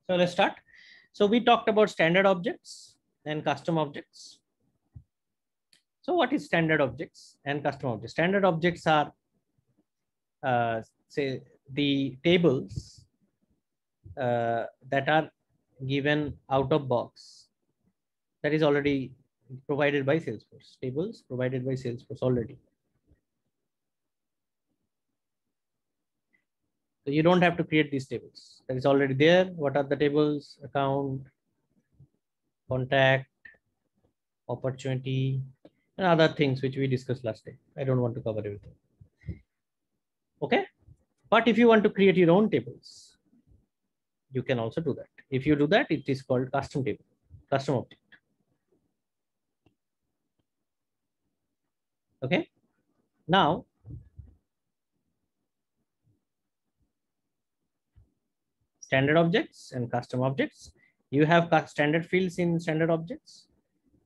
So let's start. So we talked about standard objects and custom objects. So what is standard objects and custom objects? Standard objects are, say, the tables that are given out of box, that is already provided by Salesforce. Tables provided by Salesforce already. So you don't have to create these tables. That is already there. What are the tables? Account, contact, opportunity, and other things which we discussed last time. I don't want to cover everything. Okay. But if you want to create your own tables, you can also do that. If you do that, it is called custom table, custom object. Okay. Now, standard objects and custom objects. You have standard fields in standard objects.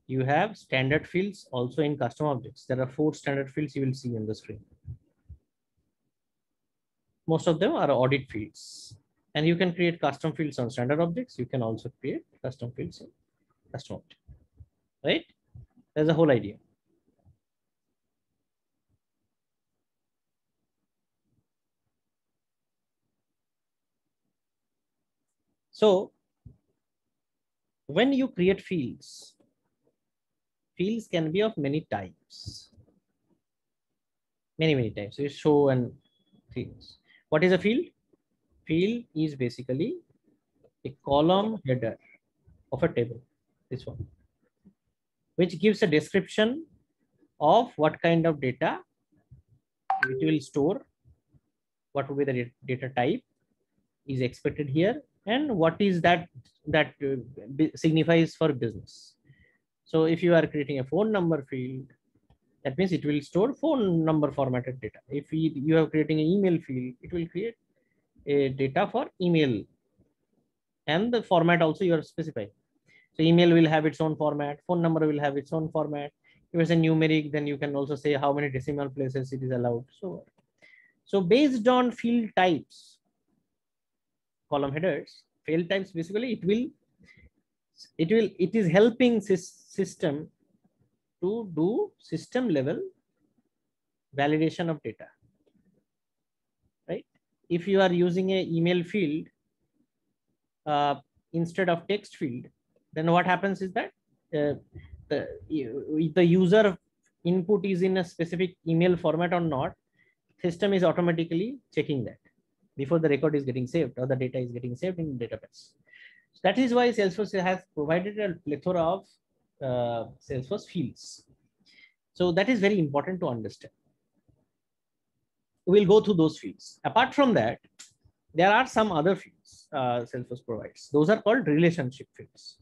You have standard fields also in custom objects. There are 4 standard fields you will see on the screen. Most of them are audit fields. And you can create custom fields on standard objects. You can also create custom fields in custom object. Right? That's the whole idea. So when you create fields, fields can be of many types. Many types. So you show and things. What is a field? Field is basically a column header of a table, this one, which gives a description of what kind of data it will store, what will be the data type is expected here, and what is that signifies for business. So if you are creating a phone number field, that means it will store phone number formatted data. If you are creating an email field, it will create a data for email, and the format also you are specifying. So email will have its own format, phone number will have its own format. If it's a numeric, then you can also say how many decimal places it is allowed. So based on field types, column headers, field types, basically it is helping system to do system level validation of data, right? If you are using a email field instead of text field, then what happens is that the user input is in a specific email format or not, system is automatically checking that before the record is getting saved or the data is getting saved in database. So that is why Salesforce has provided a plethora of Salesforce fields. So that is very important to understand. We'll go through those fields. Apart from that, there are some other fields Salesforce provides. Those are called relationship fields.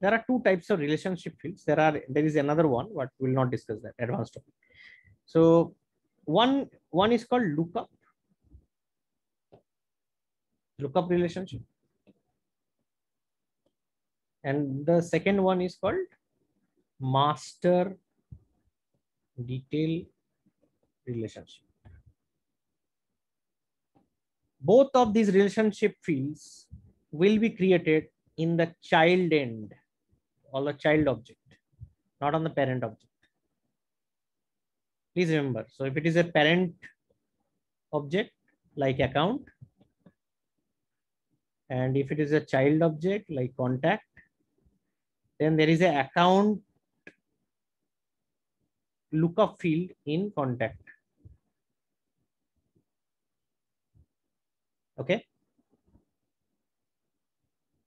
There are 2 types of relationship fields. There is another one, but we will not discuss that advanced topic. So one is called lookup relationship, and the second one is called master detail relationship. Both of these relationship fields will be created in the child end or the child object, not on the parent object. Please remember. So if it is a parent object like account, and if it is a child object like contact, then there is an account lookup field in contact. Okay.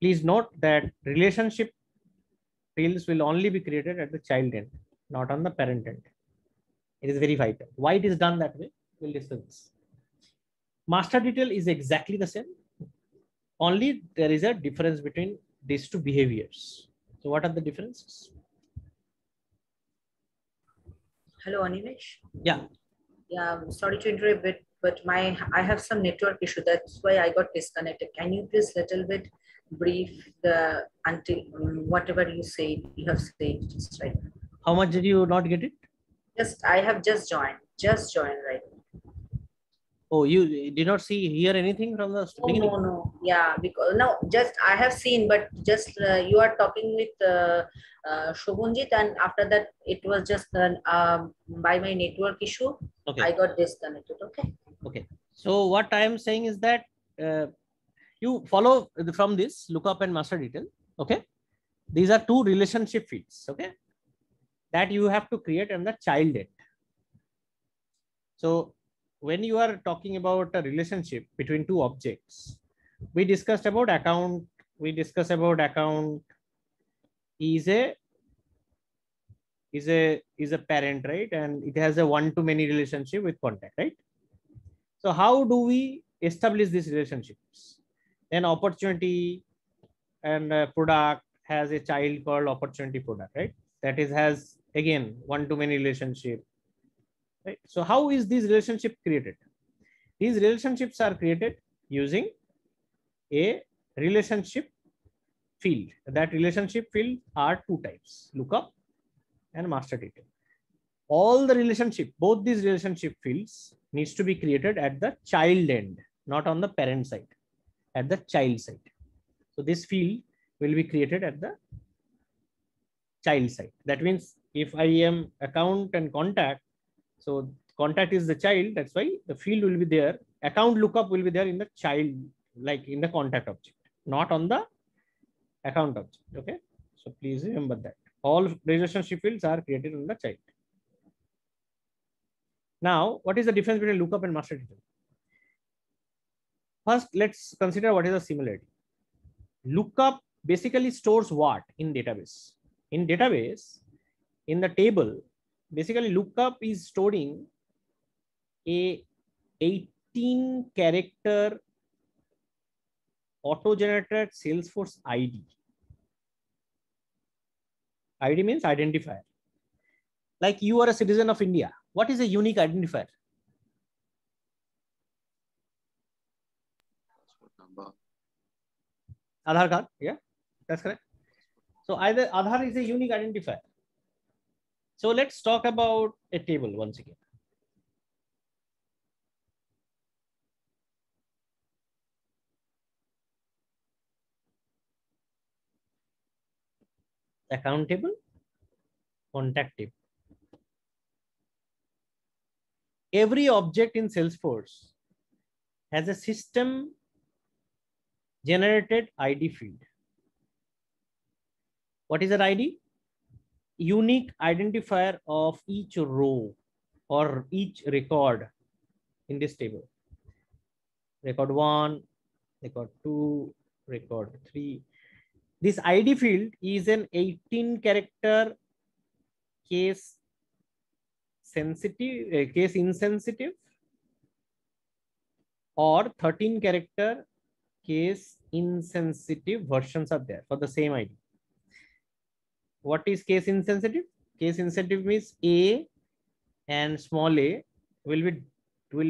Please note that relationship fields will only be created at the child end, not on the parent end. It is very vital. Why it is done that way? We'll discuss this. Master detail is exactly the same. Only there is a difference between these 2 behaviors. So what are the differences? Hello, Animesh. Yeah. Yeah, sorry to interrupt, but I have some network issue. That's why I got disconnected. Can you please little bit brief the until whatever you have said just right now? How much did you not get it? I have just joined right now. Oh, you did not see hear anything from the No, beginning? no, no. Yeah, because no, just I have seen, but just you are talking with Shobunjit, and after that, it was just by my network issue, I Okay. got disconnected. Okay. Okay. So what I am saying is that you follow from this lookup and master detail. Okay. These are two relationship fields. Okay. That you have to create and the child end. So when you are talking about a relationship between two objects, we discussed about account. We discussed about account is a parent, right? And it has a one-to-many relationship with contact, right? So how do we establish these relationships? An opportunity and a product has a child called opportunity product, right? That is has again one-to-many relationship, right? So how is this relationship created? These relationships are created using a relationship field. That relationship field are two types: lookup and master detail. All the relationship, both these relationship fields needs to be created at the child end, not on the parent side, at the child side. So this field will be created at the child side. That means if I am account and contact, so contact is the child, that's why the field will be there. Account lookup will be there in the child, like in the contact object, not on the account object. Okay. So please remember that. All relationship fields are created in the child. Now, what is the difference between lookup and master detail? First, let's consider what is the similarity. Lookup basically stores what in database? In database, in the table, basically lookup is storing a 18 character auto-generated Salesforce ID. ID means identifier. Like you are a citizen of India. What is a unique identifier? Aadhaar card. Yeah, that's correct. So either Aadhaar is a unique identifier. So let's talk about a table once again. Account table, contact table. Every object in Salesforce has a system generated ID field. What is that ID? Unique identifier of each row or each record in this table. Record 1, record 2, record 3. This ID field is an 18 character case sensitive, case insensitive, or 13 character case insensitive versions are there for the same ID. What is case insensitive? Case insensitive means A and small a will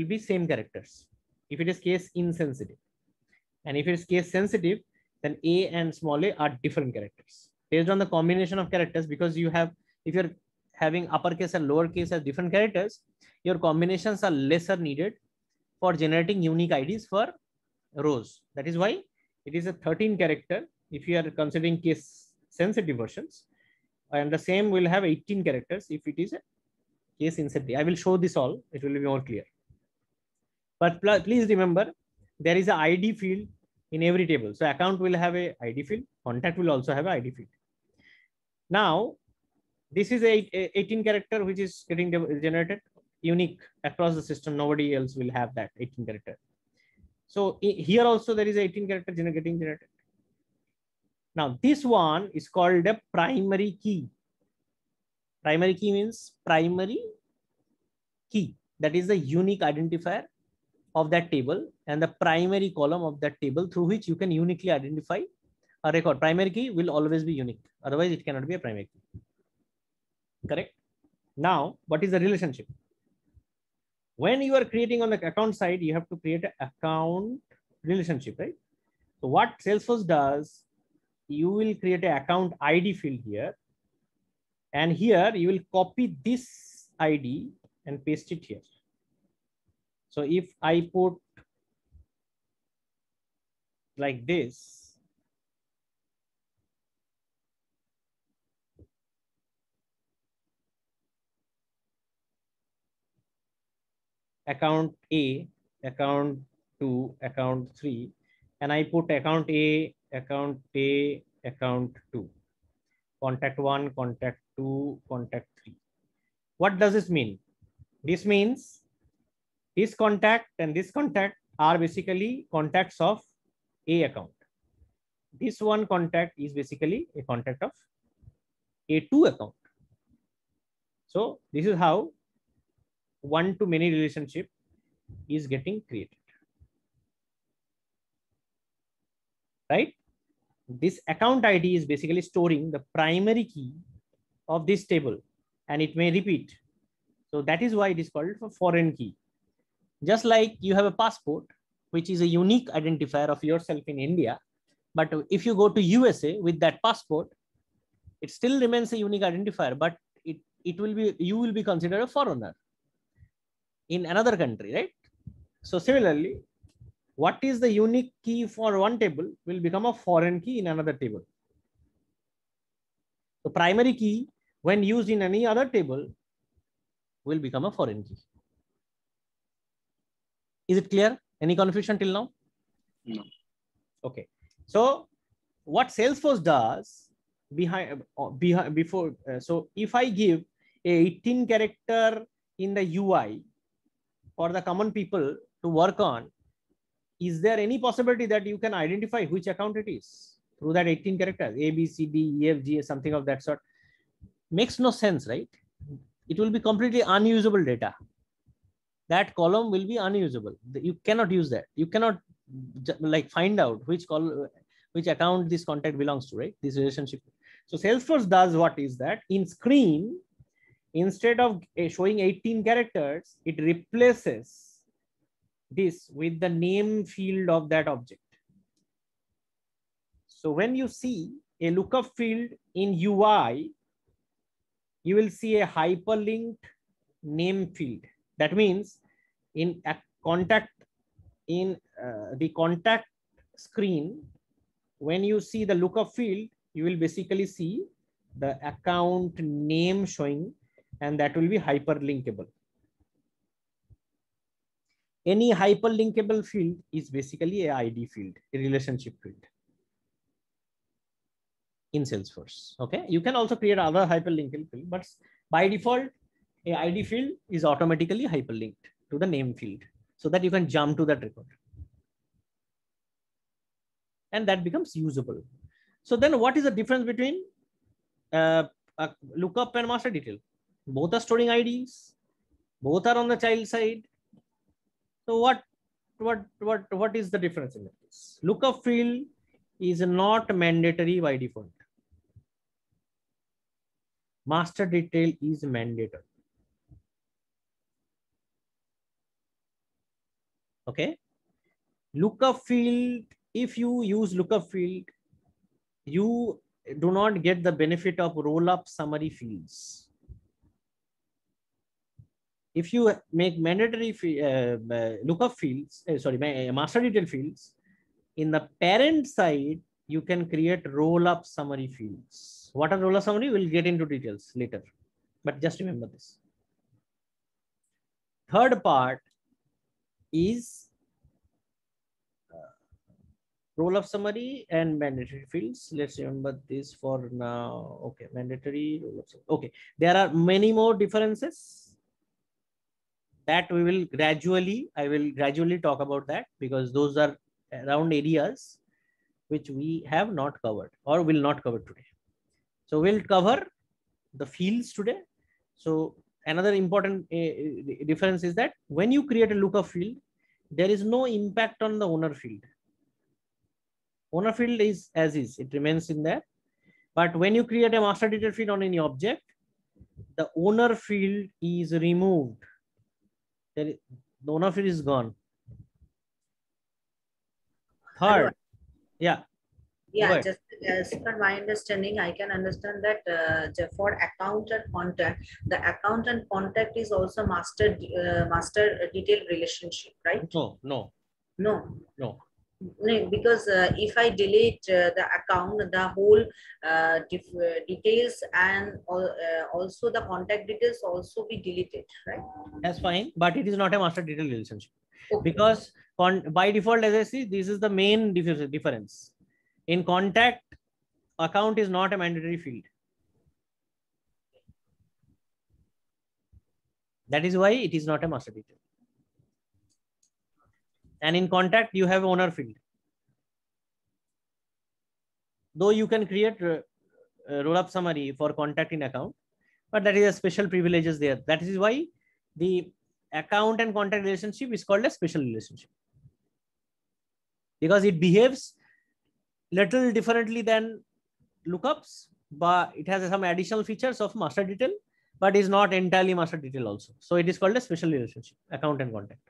be same characters if it is case insensitive, and if it is case sensitive, then A and small a are different characters based on the combination of characters. Because you have, if you're having uppercase and lowercase as different characters, your combinations are lesser needed for generating unique IDs for rows. That is why it is a 13 character if you are considering case sensitive versions, and the same will have 18 characters if it is a case insensitive. I will show this all, it will be more clear. But please remember, there is a ID field in every table. So account will have a ID field, contact will also have a ID field. Now, this is a 18 character which is getting generated, unique across the system. Nobody else will have that 18 character. So here also there is 18 character getting generated. Now this one is called a primary key. Primary key means primary key. That is the unique identifier of that table and the primary column of that table through which you can uniquely identify a record. Primary key will always be unique. Otherwise, it cannot be a primary key. Correct? Now, what is the relationship? When you are creating on the account side, you have to create an account relationship, right? So what Salesforce does, you will create an account ID field here. And here you will copy this ID and paste it here. So if I put like this, account A, account 2, account 3, and I put account A, account A, account 2, contact 1, contact 2, contact 3. What does this mean? This means this contact and this contact are basically contacts of A account. This one contact is basically a contact of A2 account. So this is how one-to-many relationship is getting created. Right? This account ID is basically storing the primary key of this table, and it may repeat. So that is why it is called a foreign key. Just like you have a passport, which is a unique identifier of yourself in India, but if you go to USA with that passport, it still remains a unique identifier, but it will be, you will be considered a foreigner in another country, right? So similarly, what is the unique key for one table will become a foreign key in another table. The primary key, when used in any other table, will become a foreign key. Is it clear? Any confusion till now? No. Okay. So what Salesforce does so if I give a 18 character in the UI for the common people to work on, is there any possibility that you can identify which account it is through that 18 characters, A, B, C, D, E, F, G, something of that sort? Makes no sense, right? It will be completely unusable data. That column will be unusable. You cannot use that. You cannot like find out which account this contact belongs to, right? This relationship. So Salesforce does what is that in screen, instead of showing 18 characters, it replaces this with the name field of that object. So when you see a lookup field in UI, you will see a hyperlinked name field. That means in a contact, in the contact screen, when you see the lookup field, you will basically see the account name showing, and that will be hyperlinkable. Any hyperlinkable field is basically a ID field, a relationship field in Salesforce. Okay, you can also create other hyperlinkable field, but by default, a ID field is automatically hyperlinked to the name field so that you can jump to that record. And that becomes usable. So then what is the difference between lookup and master detail? Both are storing IDs, both are on the child side. So what is the difference in that case? Lookup field is not mandatory by default. Master detail is mandatory. Okay. Lookup field, if you use lookup field, you do not get the benefit of roll-up summary fields. If you make mandatory lookup fields, master detail fields, in the parent side, you can create roll-up summary fields. What are roll-up summary? We'll get into details later, but just remember this. Third part is roll-up summary and mandatory fields. Let's remember this for now. Okay, mandatory roll-up summary. Okay, there are many more differences that I will gradually talk about that, because those are around areas which we have not covered or will not cover today. So we'll cover the fields today. So another important difference is that when you create a lookup field, there is no impact on the owner field. Owner field is as is, it remains in there. But when you create a master detail field on any object, the owner field is removed. The owner field is gone. Third, yeah. Yeah, Go ahead. just as per my understanding, I can understand that for account and contact, the account and contact is also master detail relationship, right? No, no, No, no. no, because if I delete the account, the whole details and also the contact details also be deleted, right? That's fine, but it is not a master detail relationship Okay. because by default, as I see, this is the main difference. In contact, account is not a mandatory field. That is why it is not a master detail. And in contact, you have owner field. Though you can create roll-up summary for contact in account, but that is a special privileges there. That is why the account and contact relationship is called a special relationship, because it behaves little differently than lookups, but it has some additional features of master detail, but is not entirely master detail also. So it is called a special relationship, account and contact.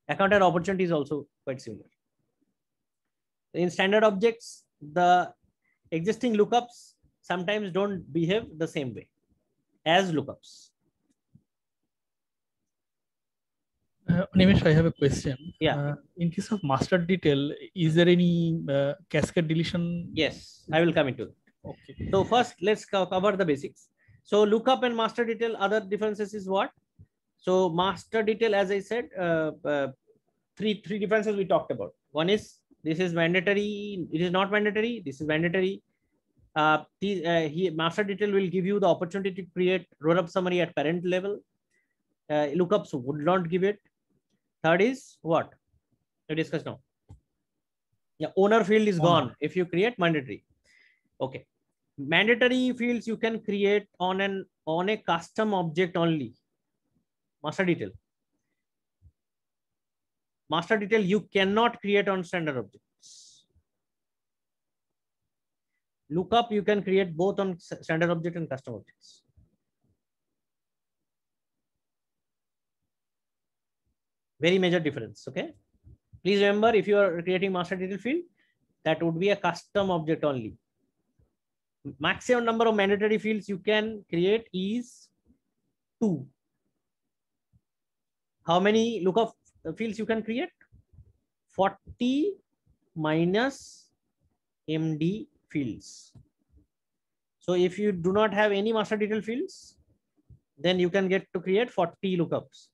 Account and opportunity is also quite similar. In standard objects, the existing lookups sometimes don't behave the same way as lookups. Nimesh, I have a question. Yeah. In case of master detail, is there any cascade deletion? Yes, I will come into it. Okay. So first, let's cover the basics. So lookup and master detail, other differences is what? So master detail, as I said, three differences we talked about. One is this is mandatory. It is not mandatory. This is mandatory. Master detail will give you the opportunity to create roll-up summary at parent level. Lookups would not give it. Third is what we discussed now. Yeah, owner field is gone if you create mandatory. Okay, mandatory fields you can create on a custom object only. Master detail. Master detail you cannot create on standard objects. Lookup you can create both on standard object and custom objects. Very major difference. Okay, please remember, if you are creating master detail field, that would be a custom object only. Maximum number of mandatory fields you can create is 2. How many lookup fields you can create? 40 minus MD fields. So if you do not have any master detail fields, then you can get to create 40 lookups.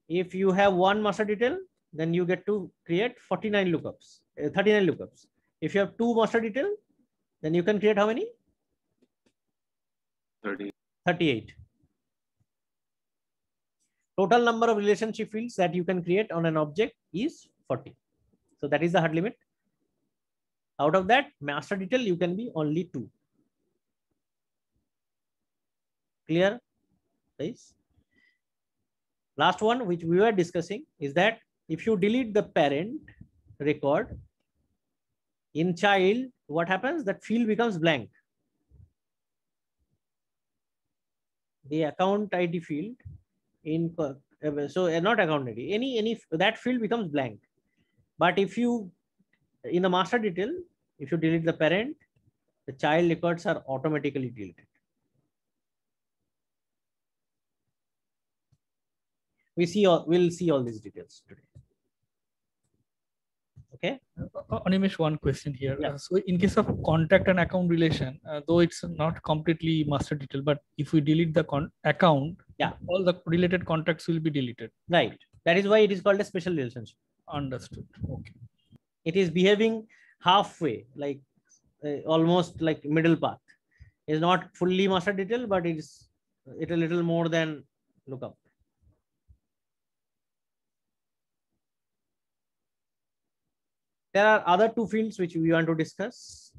If you have one master detail, then you get to create 39 lookups, 39 lookups. If you have 2 master detail, then you can create how many? 38. Total number of relationship fields that you can create on an object is 40. So that is the hard limit. Out of that, master detail you can be only 2. Clear? Guys? Last one, which we were discussing, is that if you delete the parent record in child, what happens? That field becomes blank. The account ID field in not account ID, any that field becomes blank. But if you in the master detail, if you delete the parent, the child records are automatically deleted. We'll see all these details today. Okay. Animesh, one question here. Yeah. So in case of contact and account relation, though it's not completely master detail, but if we delete the account, yeah, all the related contacts will be deleted. Right. That is why it is called a special relationship. Understood. Okay. It is behaving halfway, like almost like middle path. It's not fully master detail, but it's a little more than lookup. There are other 2 fields which we want to discuss.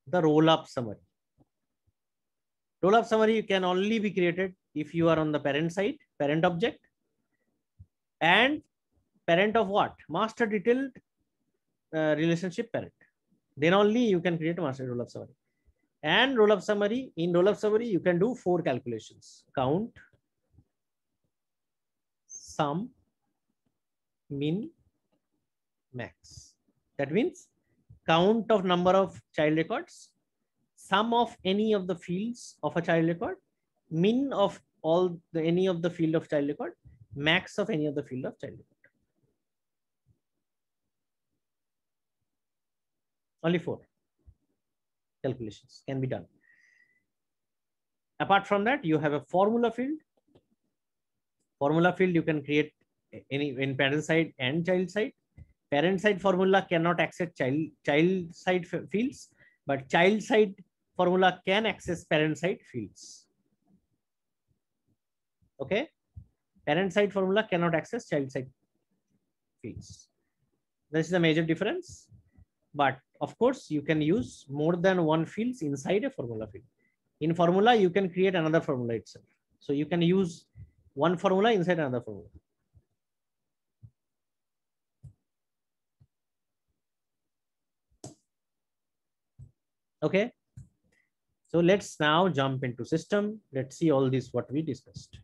The roll-up summary. Roll-up summary can only be created if you are on the parent side, parent object, and parent of what? Master detailed relationship parent. Then only you can create a master roll-up summary. And roll-up summary, in roll-up summary, you can do 4 calculations: count, sum, min, max. That means count of number of child records, sum of any of the fields of a child record, min of any of the field of child record, max of any of the field of child record. Only 4 calculations can be done. Apart from that, you have a formula field. Formula field you can create any in parent side and child side. Parent side formula cannot access child side fields, but child side formula can access parent side fields. Okay, parent side formula cannot access child side fields. This is the major difference. But of course, you can use more than one fields inside a formula field. In formula, you can create another formula itself. So you can use one formula inside another formula. Okay. So let's now jump into system. Let's see all this what we discussed.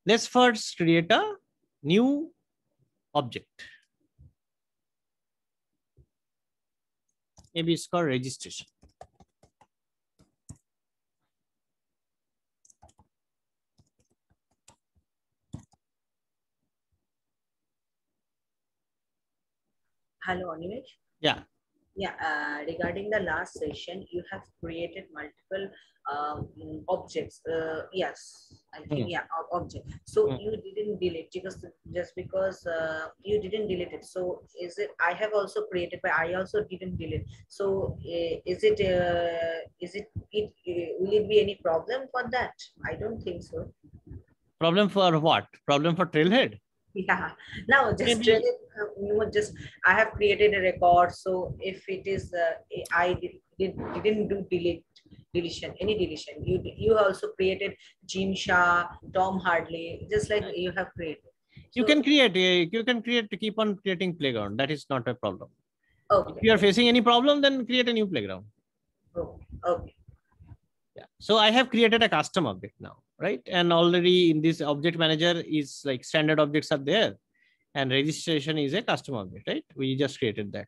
Let's first create a new object. Maybe it's called registration. Hello, Animesh. Yeah. Yeah, regarding the last session, you have created multiple objects. Yes, I think, yeah, object. So you didn't delete just because you didn't delete it. So is it, I have also created, but I also didn't delete. So will it be any problem for that? I don't think so. Problem for what? Problem for Trailhead? Yeah, now just I have created a record. So if it is I didn't do deletion, any deletion, you also created Jim Shah, Tom Hardy, just like you have created. You can create to keep on creating playground. That is not a problem. Okay. If you are facing any problem, then create a new playground. Okay. Yeah. So I have created a custom object now, right? And already in this object manager is like standard objects are there, and registration is a custom object, right? We just created that.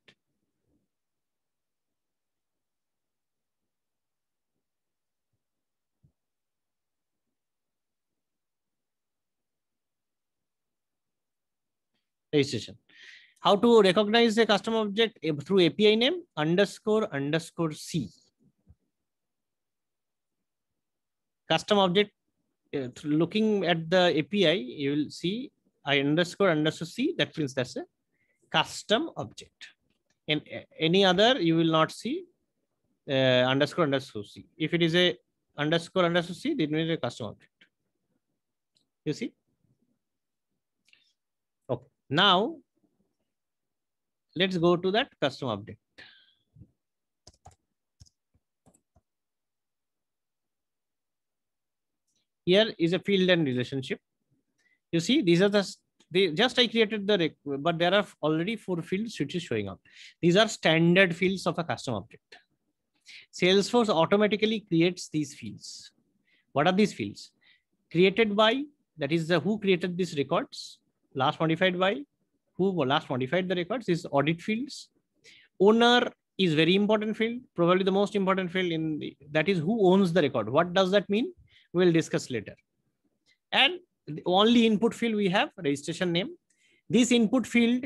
Registration. How to recognize a custom object? Through API name __C. Custom object, looking at the API, you will see __C. That means that's a custom object. In any other, you will not see __C. If it is a __C, then it is a custom object. You see? Okay. Now, let's go to that custom object. Here is a field and relationship. You see, these are just I created but there are already 4 fields which is showing up. These are standard fields of a custom object. Salesforce automatically creates these fields. What are these fields? Created by, that is who created these records. Last modified by, who last modified the records is audit fields. Owner is very important field, probably the most important field that is who owns the record. What does that mean? We'll discuss later. And the only input field we have, registration name. This input field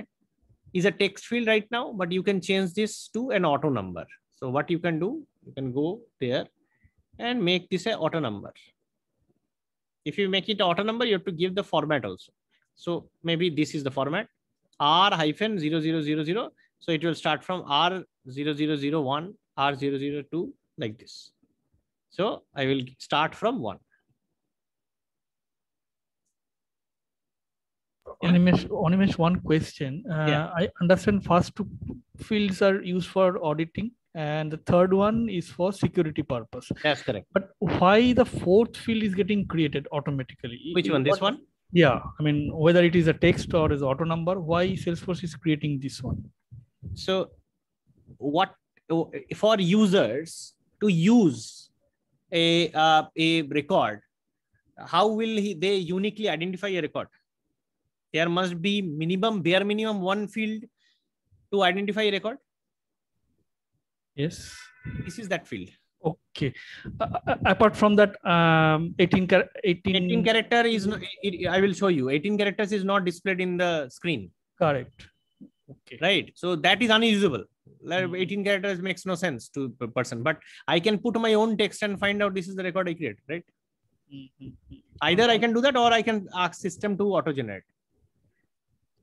is a text field right now, but you can change this to an auto number. So what you can do, you can go there and make this an auto number. If you make it auto number, you have to give the format also. So maybe this is the format, R-0000. So it will start from R0001, R002, like this. So I will start from 1. Animesh, one question. Yeah. I understand first two fields are used for auditing, and the third one is for security purpose. That's correct. But why the fourth field is getting created automatically? Which one? This one? Yeah, I mean, whether it is a text or is auto number, why Salesforce is creating this one? So what for users to use a record, how will they uniquely identify a record? There must be bare minimum one field to identify a record. Yes. This is that field. Okay. Apart from that, 18 character is not, I will show you. 18 characters is not displayed in the screen. Correct. Okay. Right. So that is unusable. 18 characters makes no sense to a person. But I can put my own text and find out this is the record I create. Right. Either I can do that or I can ask system to auto generate.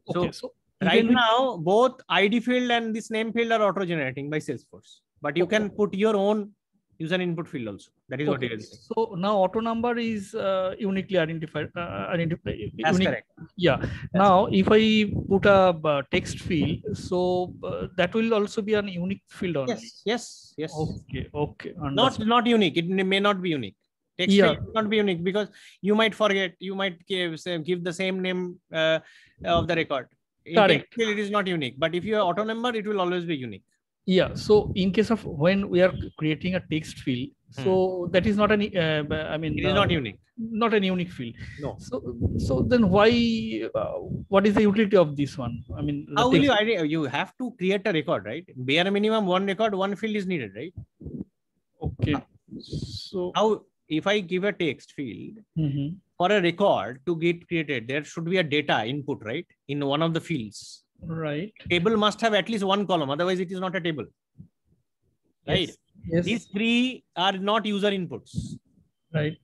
Okay, so right now, both ID field and this name field are auto generating by Salesforce. But you can put your own user input field also. That is what it is. So now auto number is uniquely identified. That's correct. Yeah. That's now, if I put a text field, so that will also be an unique field only. Yes. Okay. Okay. Not unique. It may not be unique. Text field will not be unique because you might forget. You might give the same name of the record. Correct. It is not unique. But if you have auto number, it will always be unique. Yeah. So in case of when we are creating a text field, so that is not any. I mean, it is not unique. Not a unique field. No. So then why? What is the utility of this one? I mean, how will you have to create a record, right? Bare minimum one record, one field is needed, right? Okay. So how if I give a text field for a record to get created, there should be a data input, right? In one of the fields. Right. Table must have at least one column, otherwise it is not a table. Right. Yes. These three are not user inputs. Right.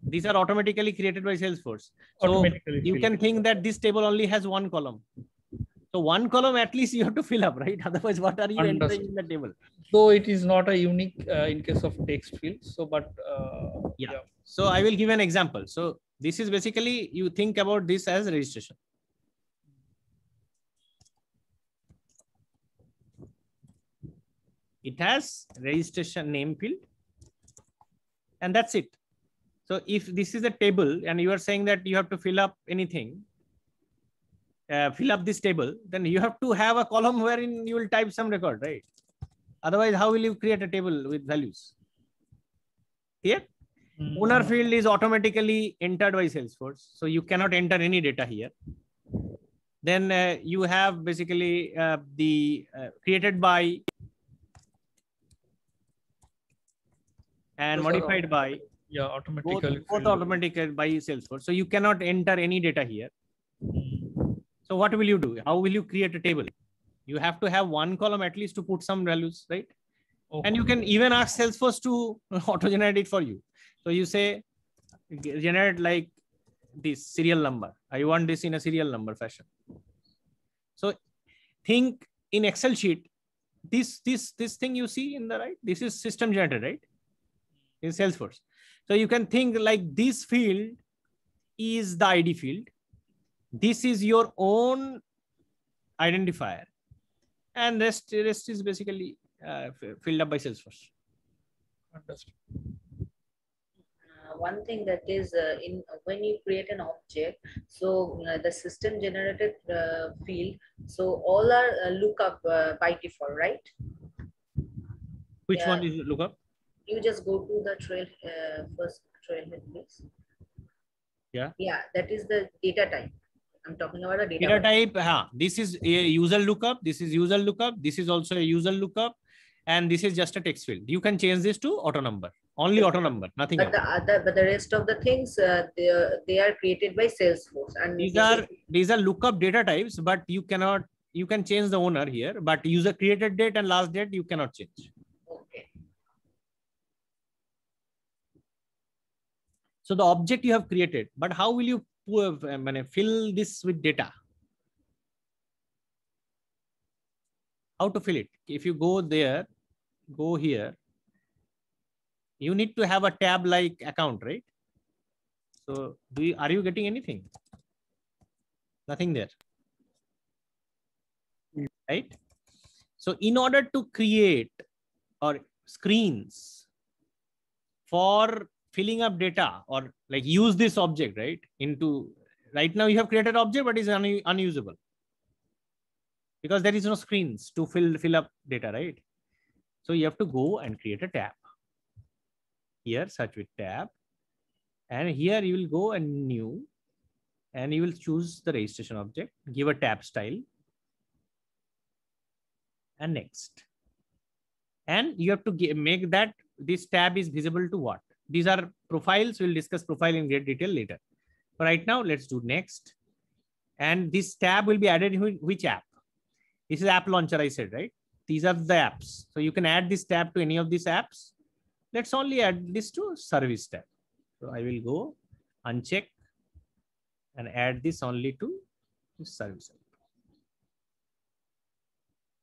These are automatically created by Salesforce. So you can think that this table only has one column. So one column at least you have to fill up, right? Otherwise, what are you entering in the table? So it is not a unique in case of text field. So, but yeah. So I will give an example. So this is basically, you think about this as registration. It has registration name field and that's it. So if this is a table and you are saying that you have to fill up anything, fill up this table, then you have to have a column wherein you will type some record, right? Otherwise, how will you create a table with values? Here, owner field is automatically entered by Salesforce. So you cannot enter any data here. Then you have basically the created by and modified by automatically both automatically by Salesforce. So you cannot enter any data here. So what will you do? How will you create a table? You have to have one column at least to put some values, right? Okay. And you can even ask Salesforce to auto generate it for you. So you say generate like this serial number. I want this in a serial number fashion. So think in Excel sheet, this thing you see in the right, this is system generated, right? In Salesforce. So you can think like this field is the ID field. This is your own identifier. And rest is basically filled up by Salesforce. Understood. One thing that is when you create an object, so the system generated field, so all are lookup by default, right? Which one is lookup? You just go to the trail first trailhead, please. Yeah. Yeah, that is the data type. I'm talking about a data type. This is a user lookup. This is user lookup. This is also a user lookup. And this is just a text field. You can change this to auto number. Only auto number, nothing else. But the rest of the things, they are created by Salesforce. And these are lookup data types, but you can change the owner here, but user created date and last date, you cannot change. Okay. So the object you have created, but how will you fill this with data? How to fill it? If you go there, go here, you need to have a tab like account, right? So are you getting anything? Nothing there, right? So in order to create or screens for filling up data or like use this object, right? Right now you have created object, but is unusable because there is no screens to fill up data, right? So you have to go and create a tab. Here, search with tab. And here you will go and new, and you will choose the registration object, give a tab style, and next. And you have to make that this tab is visible to what? These are profiles. We'll discuss profile in great detail later. But right now, let's do next. And this tab will be added in which app? This is app launcher, I said, right? These are the apps. So you can add this tab to any of these apps. Let's only add this to service tab. So I will go uncheck and add this only to service.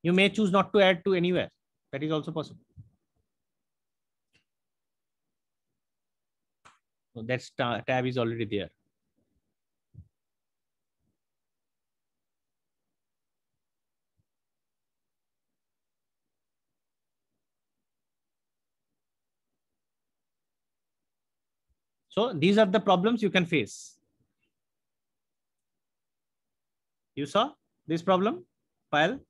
You may choose not to add to anywhere. That is also possible. So that tab is already there. So these are the problems you can face. You saw this problem, Payal?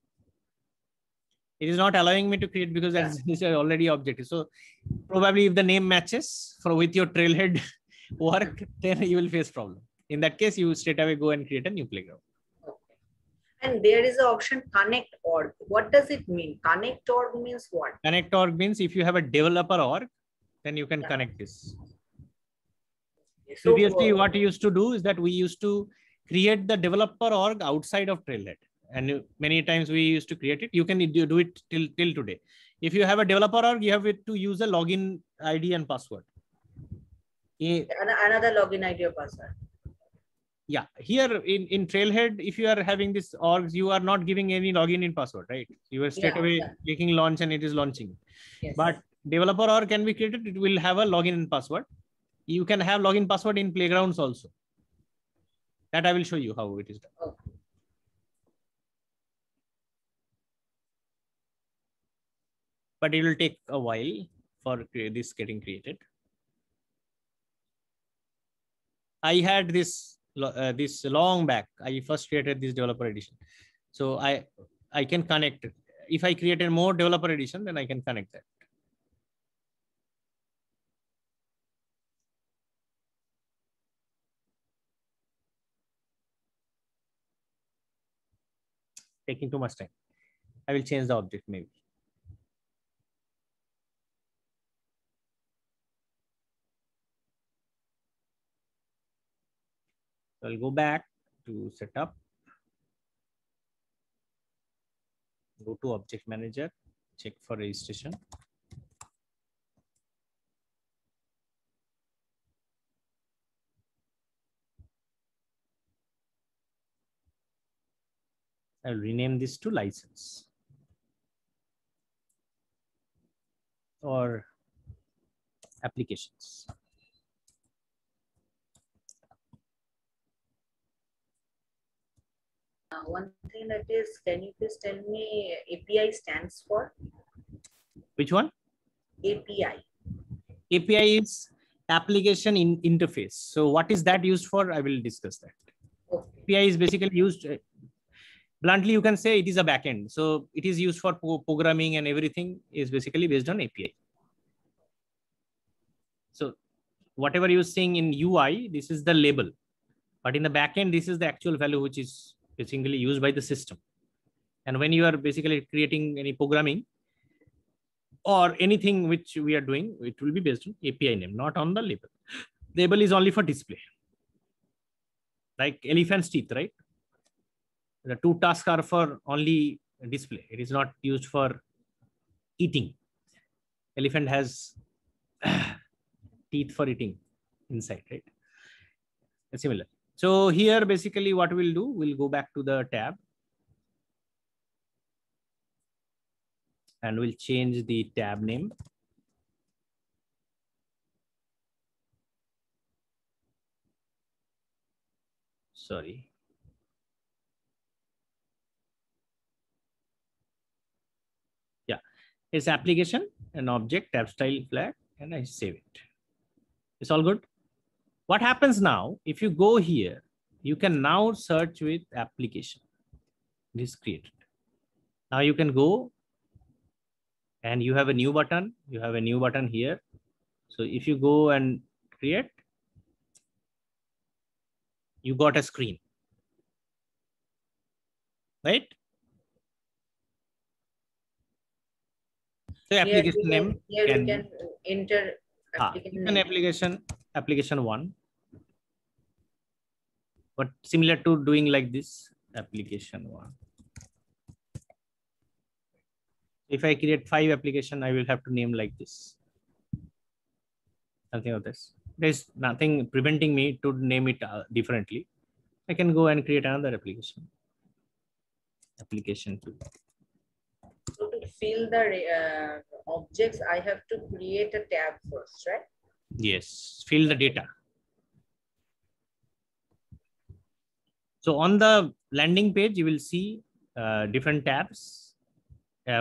It is not allowing me to create because these are already objectives. So probably if the name matches with your Trailhead work, then you will face problem. In that case, you straight away go and create a new playground. Okay. And there is an option connect org. What does it mean? Connect org means what? Connect org means if you have a developer org, then you can connect this. So, previously, what we used to do is that we used to create the developer org outside of Trailhead. And many times we used to create it. You can do it till today. If you have a developer org, you have to use a login ID and password. Another login ID or password. Yeah, here in Trailhead, if you are having this orgs, you are not giving any login in password, right? You are straight away clicking launch and it is launching. Yes. But developer org can be created. It will have a login and password. You can have login password in playgrounds also. That I will show you how it is done. Okay. But it will take a while for this getting created. I had this long back. I first created this developer edition. So I can connect it. If I created more developer edition, then I can connect that. Taking too much time. I will change the object maybe. So I'll go back to setup. Go to object manager, check for registration. I'll rename this to license or applications. One thing that is, can you please tell me API stands for? Which one? API. API is application interface. So what is that used for? I will discuss that. Okay. API is basically used, bluntly you can say it is a backend. So it is used for programming and everything is basically based on API. So whatever you're seeing in UI, this is the label. But in the backend, this is the actual value which is basically used by the system. And when you are basically creating any programming or anything which we are doing, it will be based on API name, not on the label. Label is only for display. Like elephant's teeth, right? The two tasks are for only display. It is not used for eating. Elephant has teeth for eating inside, right? It's similar. So here, basically what we'll do, we'll go back to the tab and we'll change the tab name. sorry. Yeah, it's application, an object, tab style flag, and I save it. It's all good. What happens now, if you go here, you can now search with application. This is created. Now you can go and you have a new button. You have a new button here. So if you go and create, you got a screen, right? So application name here can we can enter application 1, but similar to doing like this, application 1. If I create 5 application, I will have to name like this. Something of this. There's nothing preventing me to name it differently. I can go and create another application. Application 2. So to fill the objects, I have to create a tab first, right? Yes, fill the data. So on the landing page, you will see different tabs,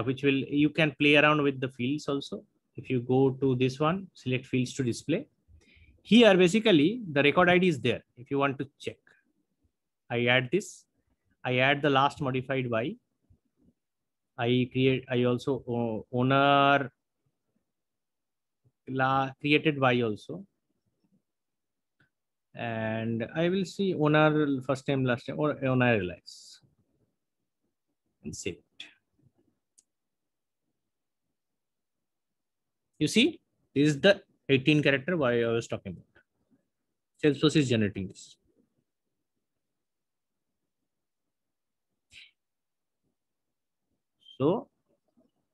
which you can play around with the fields also. If you go to this one, select fields to display. Here, basically, the record ID is there. If you want to check, I add this. I add the last modified by. I also owner created by also. And I will see owner first name, last name, or owner realize. And save it. You see, this is the 18 character why I was talking about. Salesforce is generating this. So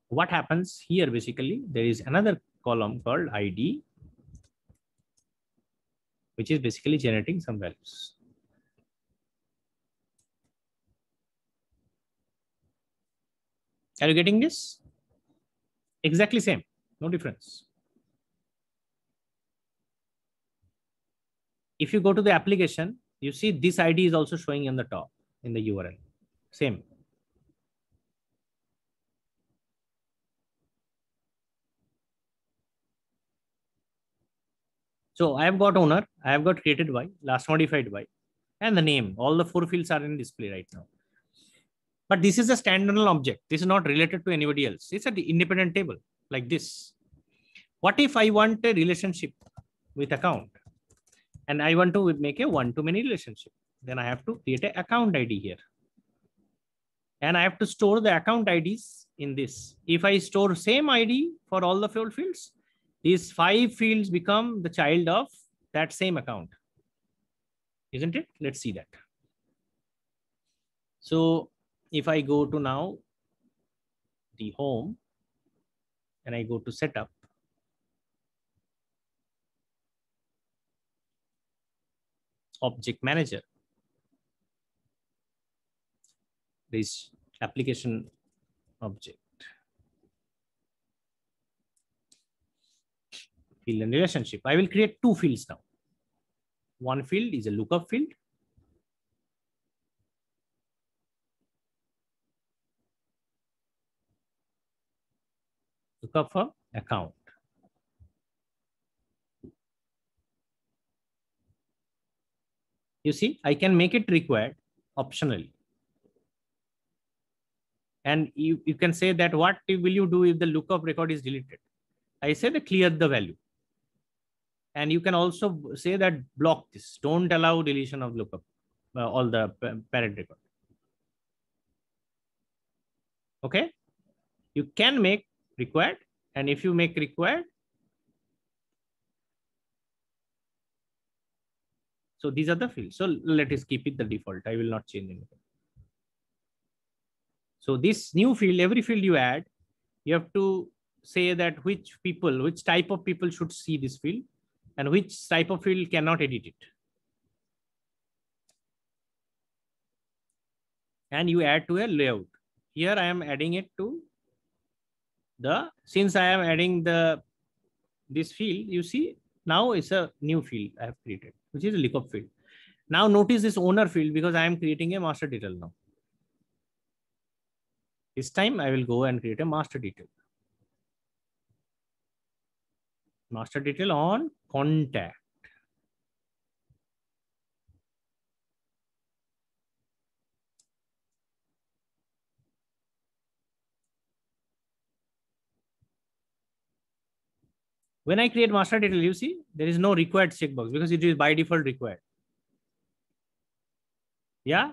what happens here, basically, there is another column called ID, which is basically generating some values. Are you getting this? Exactly same, no difference. If you go to the application, you see this ID is also showing in the top in the URL. Same. So I have got owner, I have got created by, last modified by, and the name. All the 4 fields are in display right now. But this is a standalone object. This is not related to anybody else. It's an independent table like this. What if I want a relationship with account and I want to make a one-to-many relationship? Then I have to create an account ID here. And I have to store the account IDs in this. If I store same ID for all the 4 fields, these 5 fields become the child of that same account. Isn't it? Let's see that. So if I go to now the home and I go to setup, object manager, this application object, field and relationship. I will create 2 fields now. One field is a lookup field. Lookup for account. You see, I can make it required optionally. And you can say that what will you do if the lookup record is deleted? I say that clear the value. And you can also say that block this. Don't allow deletion of lookup, all the parent record. Okay. You can make required. And if you make required, so these are the fields. So let us keep it the default. I will not change anything. So this new field, every field you add, you have to say that which type of people should see this field and which type of field cannot edit it. And you add to a layout. Here I am adding it to since I am adding this field, you see now it's a new field I have created, which is a lookup field. Now notice this owner field because I am creating a master detail now. This time I will go and create a master detail. Master detail on contact. When I create master detail, you see there is no required checkbox because it is by default required. Yeah,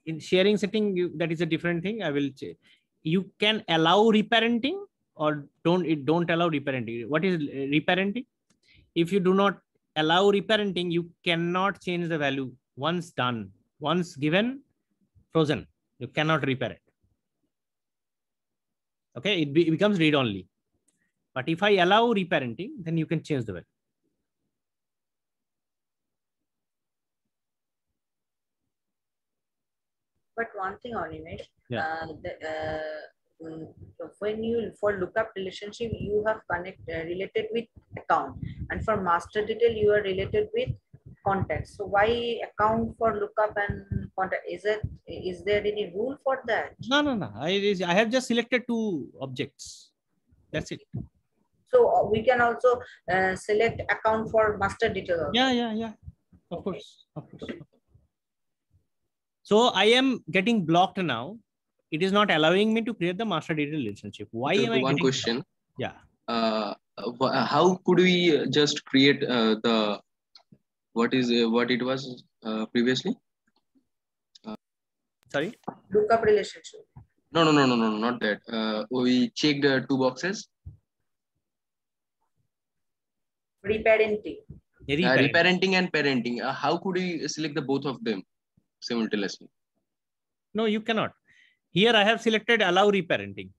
in sharing setting, that is a different thing. I will say you can allow reparenting or don't allow reparenting. What is reparenting? If you do not allow reparenting, you cannot change the value. Once done, once given, frozen. You cannot reparent. Okay, it becomes read only. But if I allow reparenting, then you can change the value. But one thing, Animesh, Yeah. when you for lookup relationship you have related with account, and for master detail you are related with contact. So why account for lookup and contact? Is there any rule for that? No. I have just selected two objects. That's it. So we can also select account for master detail also. Yeah. Of course. So I am getting blocked now. It is not allowing me to create the master detail relationship. Why am I one getting question? blocked? Yeah. How could we just create the what it was previously? Sorry. Lookup relationship. No, not that. We checked two boxes. Reparenting. Reparenting and parenting. How could we select the both of them simultaneously? No, you cannot. Here I have selected allow reparenting.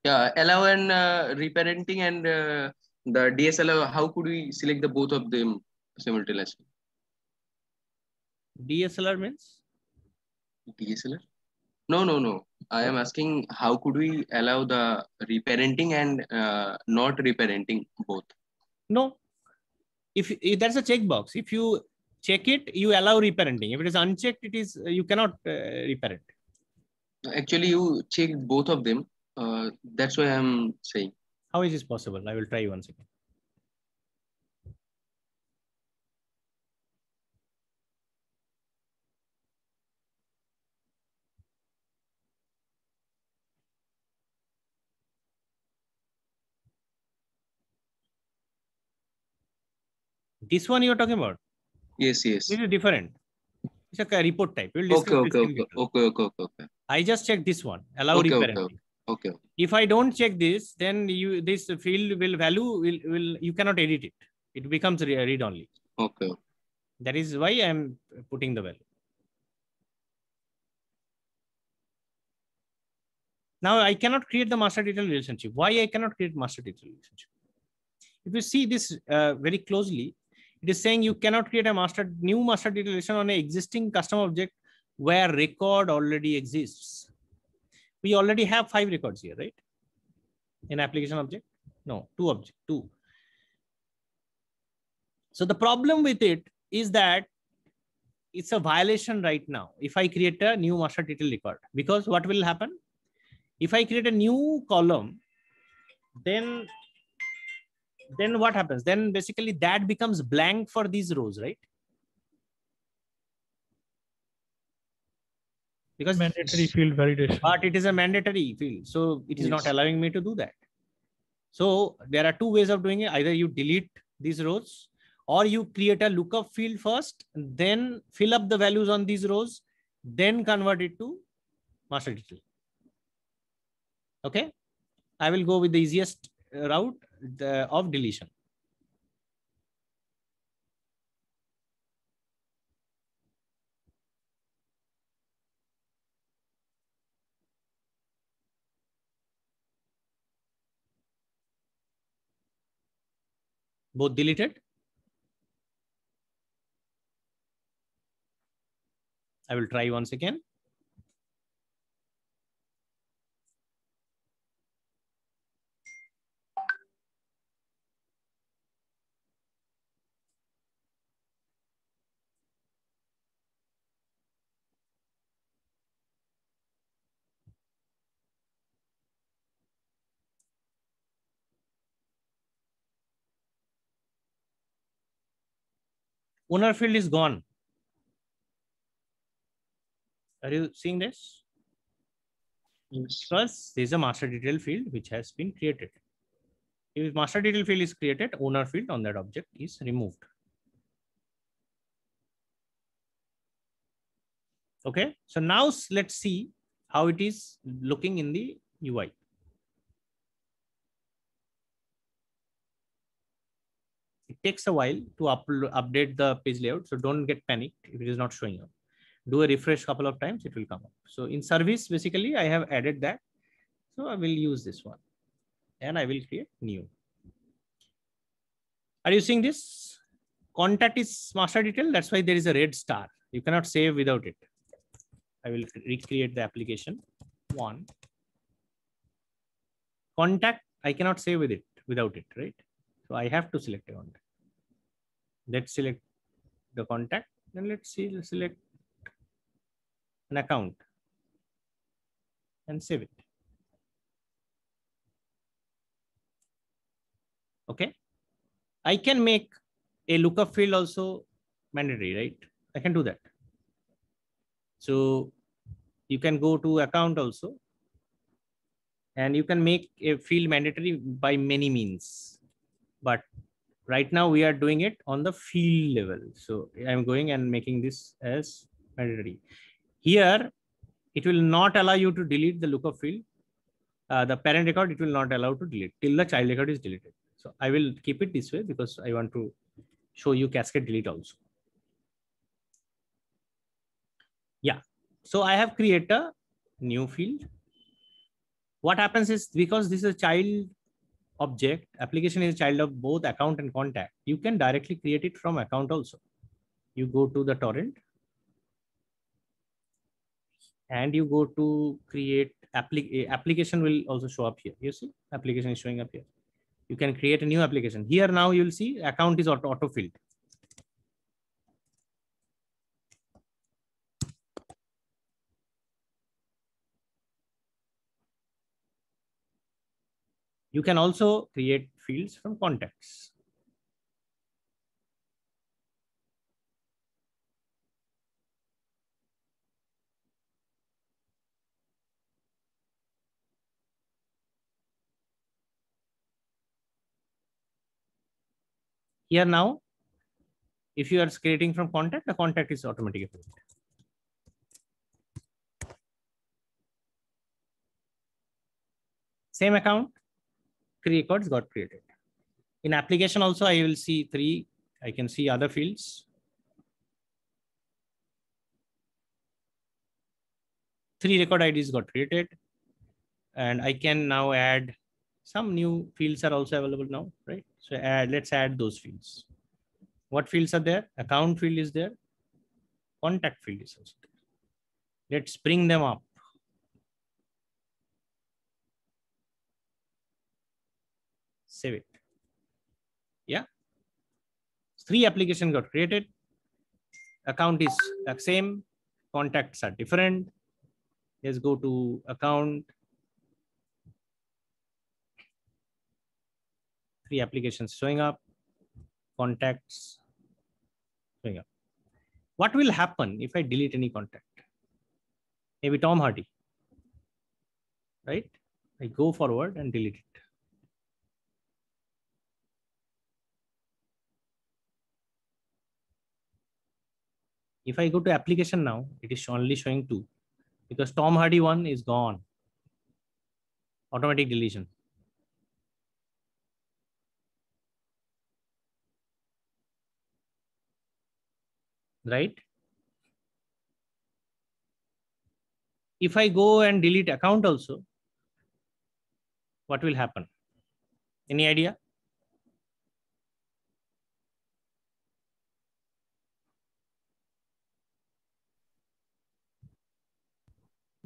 Yeah, allow and reparenting and the DSLR. How could we select the both of them simultaneously? DSLR means? DSLR? No. I am asking how could we allow the reparenting and not reparenting both? No. If that's a checkbox, if you check it, you allow reparenting. If it is unchecked, it is you cannot reparent. Actually, you checked both of them. That's why I'm saying. How is this possible? I will try once again. This one you're talking about? Yes. This is different. It's a report type. We'll discuss Okay. I just checked this one. Allow reparenting. Okay. If I don't check this, then this field will you cannot edit it. It becomes read only. Okay. That is why I'm putting the value. Now I cannot create the master detail relationship. Why I cannot create master detail relationship? If you see this very closely, it is saying you cannot create a new master detail relation on an existing custom object where record already exists. We already have 5 records here, right? In application object? No, 2. So the problem with it is that it's a violation right now. If I create a new master detail record, because what will happen? If I create a new column, then what happens? Then basically that becomes blank for these rows, right? Because mandatory field validation. But it is a mandatory field. So it is not allowing me to do that. So there are 2 ways of doing it. Either you delete these rows or you create a lookup field first, then fill up the values on these rows, then convert it to master detail. Okay. I will go with the easiest route of deletion. Both deleted. I will try once again. owner field is gone. Are you seeing this? Yes. Because there is a master detail field which has been created. If master detail field is created, owner field on that object is removed. Okay, so now let's see how it is looking in the UI. It takes a while to update the page layout, so don't get panicked if it is not showing up. Do a refresh couple of times, it will come up. So in service, basically, I have added that. So I will use this one and I will create new. Are you seeing this? Contact is master detail. That's why there is a red star. You cannot save without it. I will recreate the application. One. Contact, I cannot save with it without it, right? So I have to select a contact. Let's select the contact. Then let's select an account and save it. Okay. I can make a lookup field also mandatory, right? I can do that. So you can go to account also, and you can make a field mandatory by many means. But right now we are doing it on the field level. So I'm going and making this as mandatory. Here, it will not allow you to delete the lookup field. The parent record, it will not allow to delete till the child record is deleted. So I will keep it this way because I want to show you cascade delete also. Yeah. So I have created a new field. What happens is, because this is a child object, application is a child of both account and contact, you can directly create it from account also. You go to the torrent and you go to create application will also show up here. You see, application is showing up here. You can create a new application. Here now you'll see account is auto filled. You can also create fields from contacts. Here now, if you are creating from contact, the contact is automatically filled. Same account, 3 records got created. In application also, I will see 3. I can see other fields. 3 record IDs got created. And I can now add some new fields are also available now, right? So let's add those fields. What fields are there? Account field is there. Contact field is also there. Let's bring them up. Save it. Yeah. 3 applications got created. Account is the same. Contacts are different. Let's go to account. 3 applications showing up. Contacts showing up. What will happen if I delete any contact? Maybe Tom Hardy, right? I go forward and delete it. If I go to application now, it is only showing 2 because Tom Hardy one is gone. Automatic deletion. Right? If I go and delete account also, what will happen? Any idea?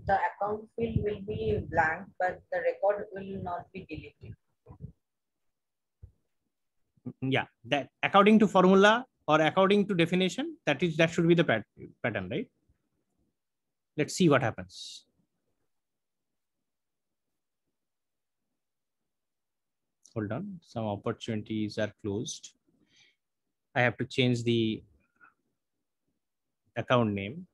The account field will be blank, but the record will not be deleted. Yeah, that according to formula or according to definition, that should be the pattern, right? Let's see what happens. Hold on, some opportunities are closed. I have to change the account name.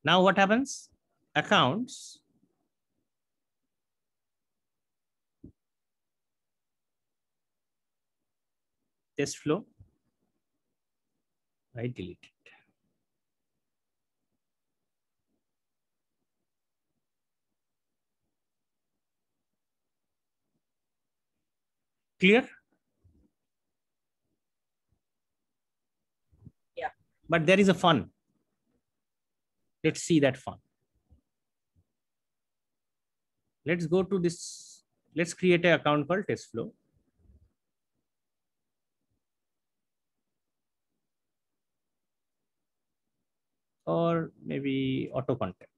Now what happens? Accounts. Test flow. I delete it. Clear? Yeah. But there is a fun. Let's see that fun. Let's go to this. Let's create an account called test flow. Or maybe auto contact.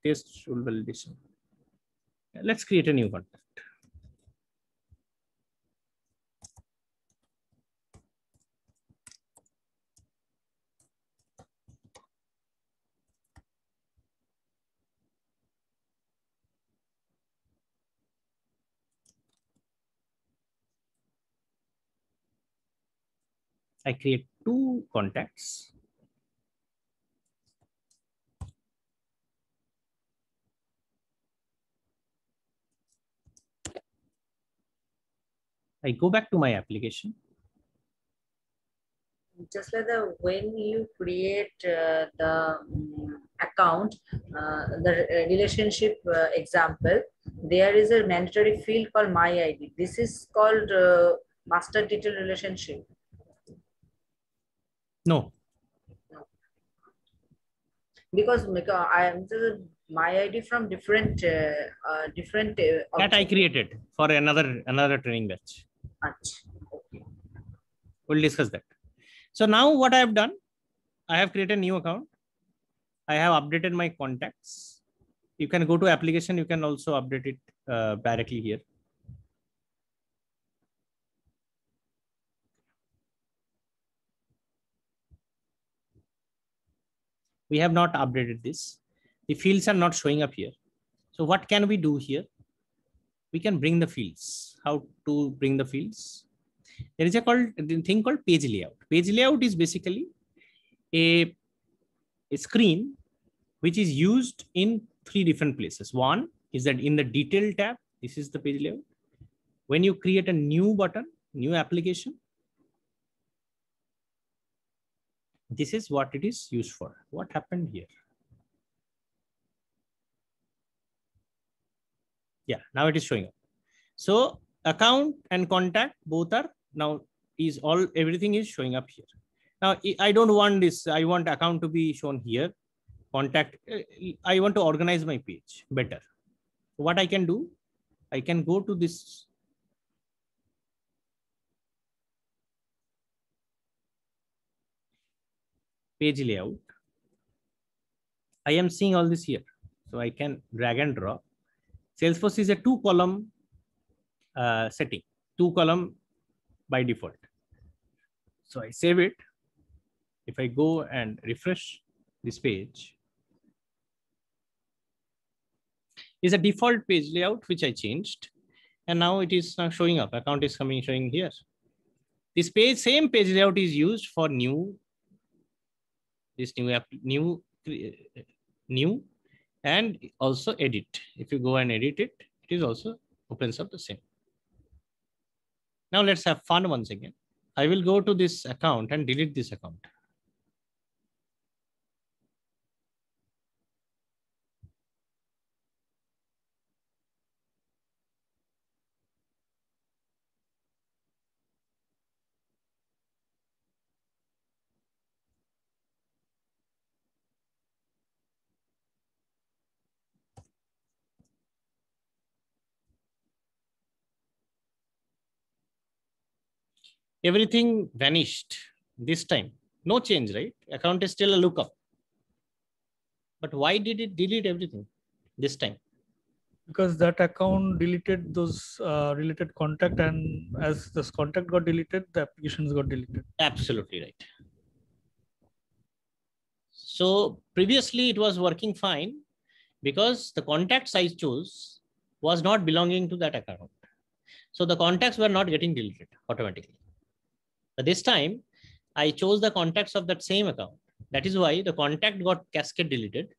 Test rule validation. Let's create a new contact. I create two contacts. I go back to my application. Just like when you create the account, the relationship example, there is a mandatory field called my ID. This is called master detail relationship. No. Because I am my ID from different That I created for another training batch. Okay. We'll discuss that. So now what I have done, I have created a new account. I have updated my contacts. You can go to application. You can also update it directly here. We have not updated this. The fields are not showing up here. So what can we do here? We can bring the fields. How to bring the fields? There is a thing called page layout. Page layout is basically a screen which is used in three different places. One is that in the detail tab, this is the page layout. When you create a new button, new application, this is what it is used for. What happened here? Yeah, now it is showing up. So account and contact both are now everything is showing up here. Now I don't want this. I want account to be shown here. Contact. I want to organize my page better. What I can do, I can go to this page layout. I am seeing all this here. So I can drag and drop. Salesforce is a 2-column setting, 2-column by default. So I save it. If I go and refresh this page, is a default page layout which I changed, and now it is now showing up. Account is showing here. This same page layout is used for new and also edit. If you go and edit it, it is also opens up the same. Now let's have fun once again. I will go to this account and delete this account. Everything vanished this time. No change, right? Account is still a lookup. But why did it delete everything this time? Because that account deleted those related contact, and as this contact got deleted, the applications got deleted. Absolutely right. So previously it was working fine because the contacts I chose was not belonging to that account. So the contacts were not getting deleted automatically. But this time I chose the contacts of that same account. That is why the contact got cascade deleted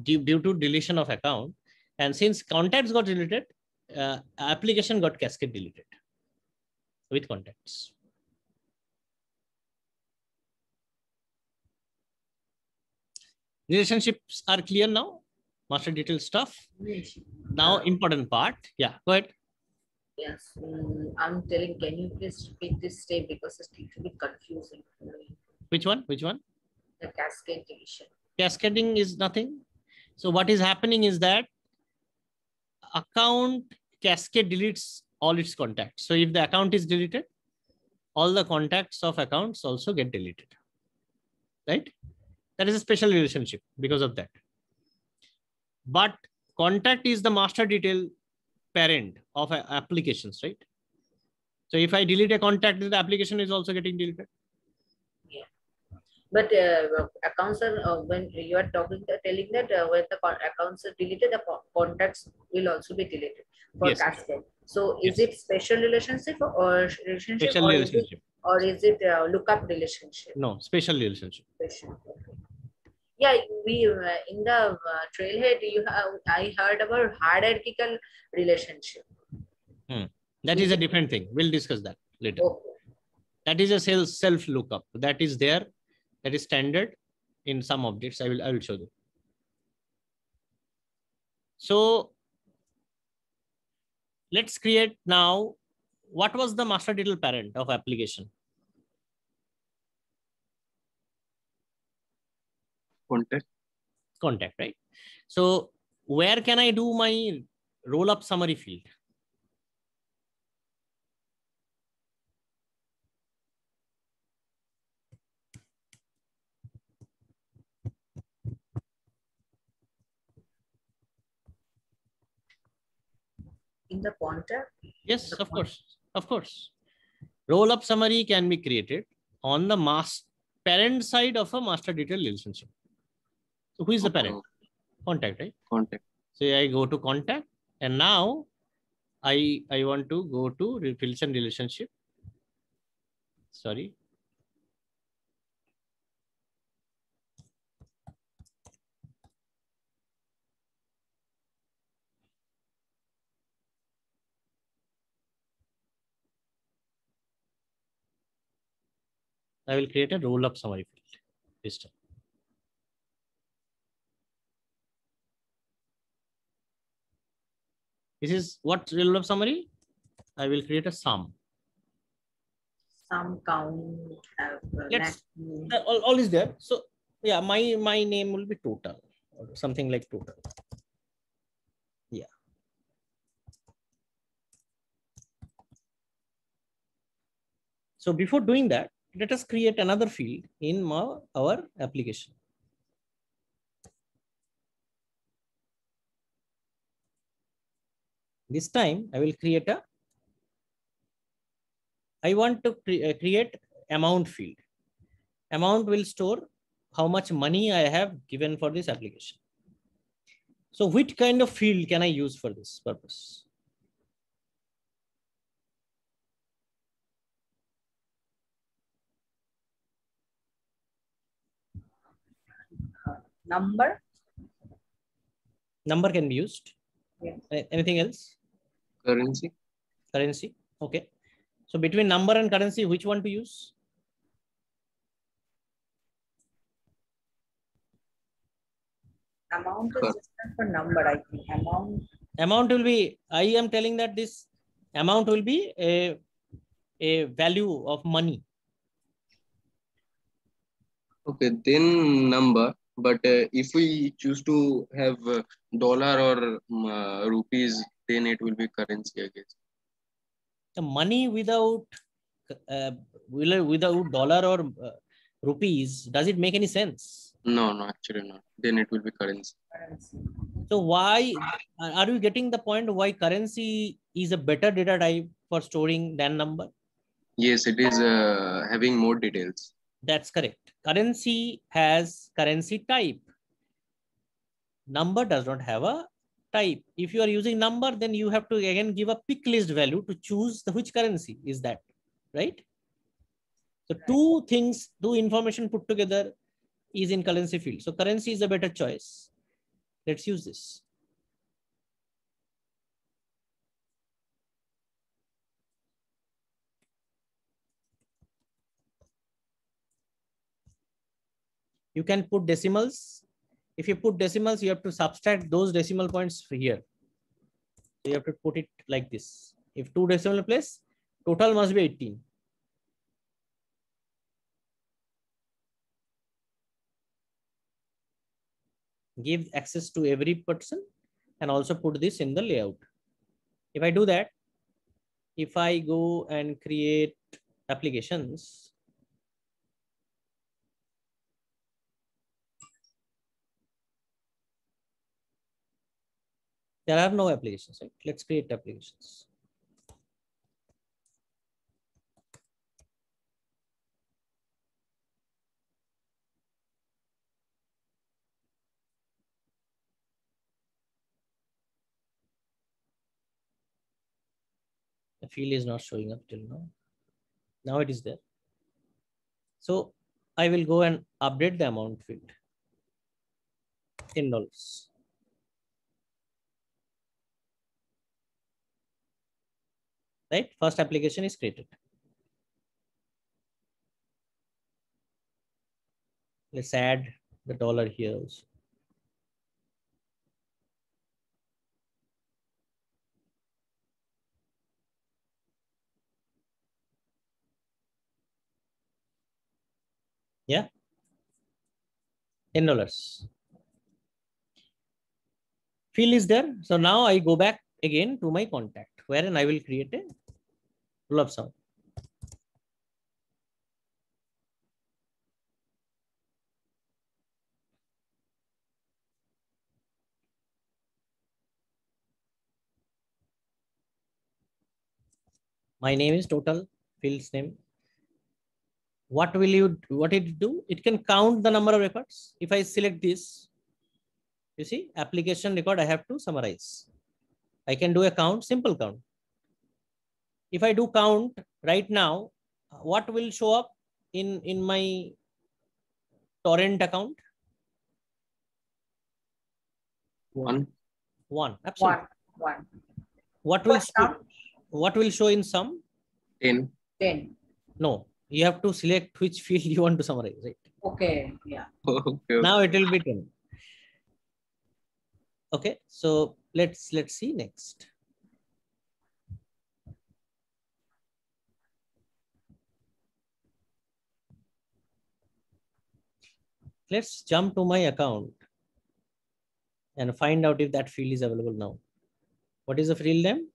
due to deletion of account. And since contacts got deleted, application got cascade deleted with contacts. Relationships are clear now. Master detail stuff. Now important part. Yeah, go ahead. Yes, I'm telling, can you please repeat this step because it's a little bit confusing for me. Which one? Which one? The cascade deletion. Cascading is nothing. So what is happening is that account cascade deletes all its contacts. So if the account is deleted, all the contacts of accounts also get deleted. Right? That is a special relationship because of that. But contact is the master detail parent of applications, right? So if I delete a contact, the application is also getting deleted. Yeah. But accounts are, when you are telling that when the accounts are deleted, the contacts will also be deleted for Yes. cascade. So is it special relationship or relationship, Special relationship. Or is it lookup relationship? No, special relationship. Special. Yeah, we in the trailhead I heard about hierarchical relationship. That is a different thing. We'll discuss that later. Okay. That is a self lookup. That is there. That is standard in some objects. I will show you. So let's create now. What was the master detail parent of application? Contact, right? So where can I do my roll up summary field? In the contact? Yes, of course. Of course. Roll up summary can be created on the parent side of a master detail relationship. So who is the parent? Contact, right? Contact. So I go to contact, and now I want to go to relation relationship. Sorry. I will create a roll up summary field this time. This is what roll up summary? I will create a sum. Some count have all is there. So yeah, my name will be total or something like total. Yeah. So before doing that, let us create another field in our application. This time I will create I want to create amount field. Amount will store how much money I have given for this application. So which kind of field can I use for this purpose? number. Number can be used. Yeah. Anything else? Currency. Currency. Okay. So between number and currency, which one to use? Amount is different for number, I think. Amount will be, I am telling that this amount will be a value of money. Okay, then number. But if we choose to have dollar or rupees, then it will be currency, I guess. The money without dollar or rupees, does it make any sense? No, actually not. Then it will be currency. So why are you getting the point why currency is a better data type for storing than number? Yes, it is having more details. That's correct. Currency has currency type. Number does not have a type. If you are using number, then you have to again give a pick list value to choose which currency is that, right? So two things, two information put together is in currency field. So currency is a better choice. Let's use this. You can put decimals. If you put decimals, you have to subtract those decimal points here. So you have to put it like this. If 2 decimal place, total must be 18. Give access to every person and also put this in the layout. If I do that, if I go and create applications, there are no applications, right? Let's create applications. The field is not showing up till now. Now it is there. So I will go and update the amount field. $10. Right? First application is created. Let's add the dollar here also. Yeah. $10. Field is there. So now I go back again to my contact, wherein I will create a roll-up sum. My name is total, field's name. What it do? It can count the number of records. If I select this, you see, application record, I have to summarize. I can do a count, simple count. If I do count right now, what will show up in my torrent account? One. Absolutely. One. What will show in sum? 10. 10. No, you have to select which field you want to summarize, right? Okay. Yeah. Okay. Now it will be 10. Okay, so let's see next. Let's jump to my account and find out if that field is available now. What is the field name?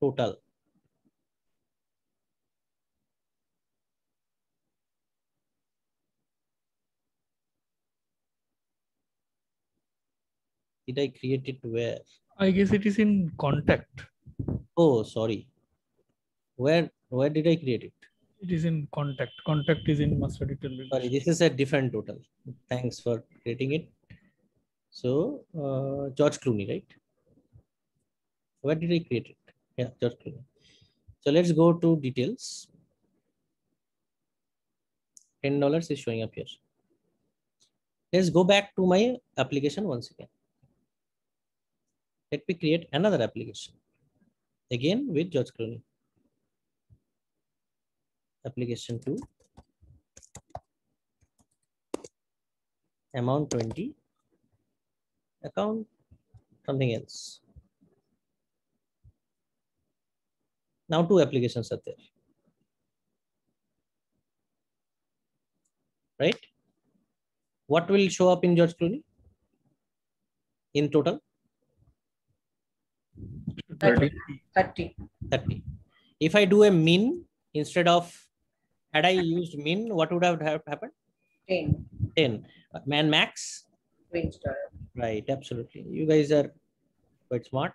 Total. Did I create it where? I guess it is in contact. Oh, sorry. Where did I create it? It is in contact. Contact is in master detail. Sorry, this is a different total. Thanks for creating it. So George Clooney, right? Where did I create it? Yeah, George Clooney. So let's go to details. $10 is showing up here. Let's go back to my application once again. Let me create another application. Again with George Clooney. Application 2. Amount 20. Account something else. Now 2 applications are there. Right? What will show up in George Clooney? In total? 30. 30. If I do a min, instead of, had I used min, what would have happened? 10. 10. Man max. $20. Right, absolutely. You guys are quite smart.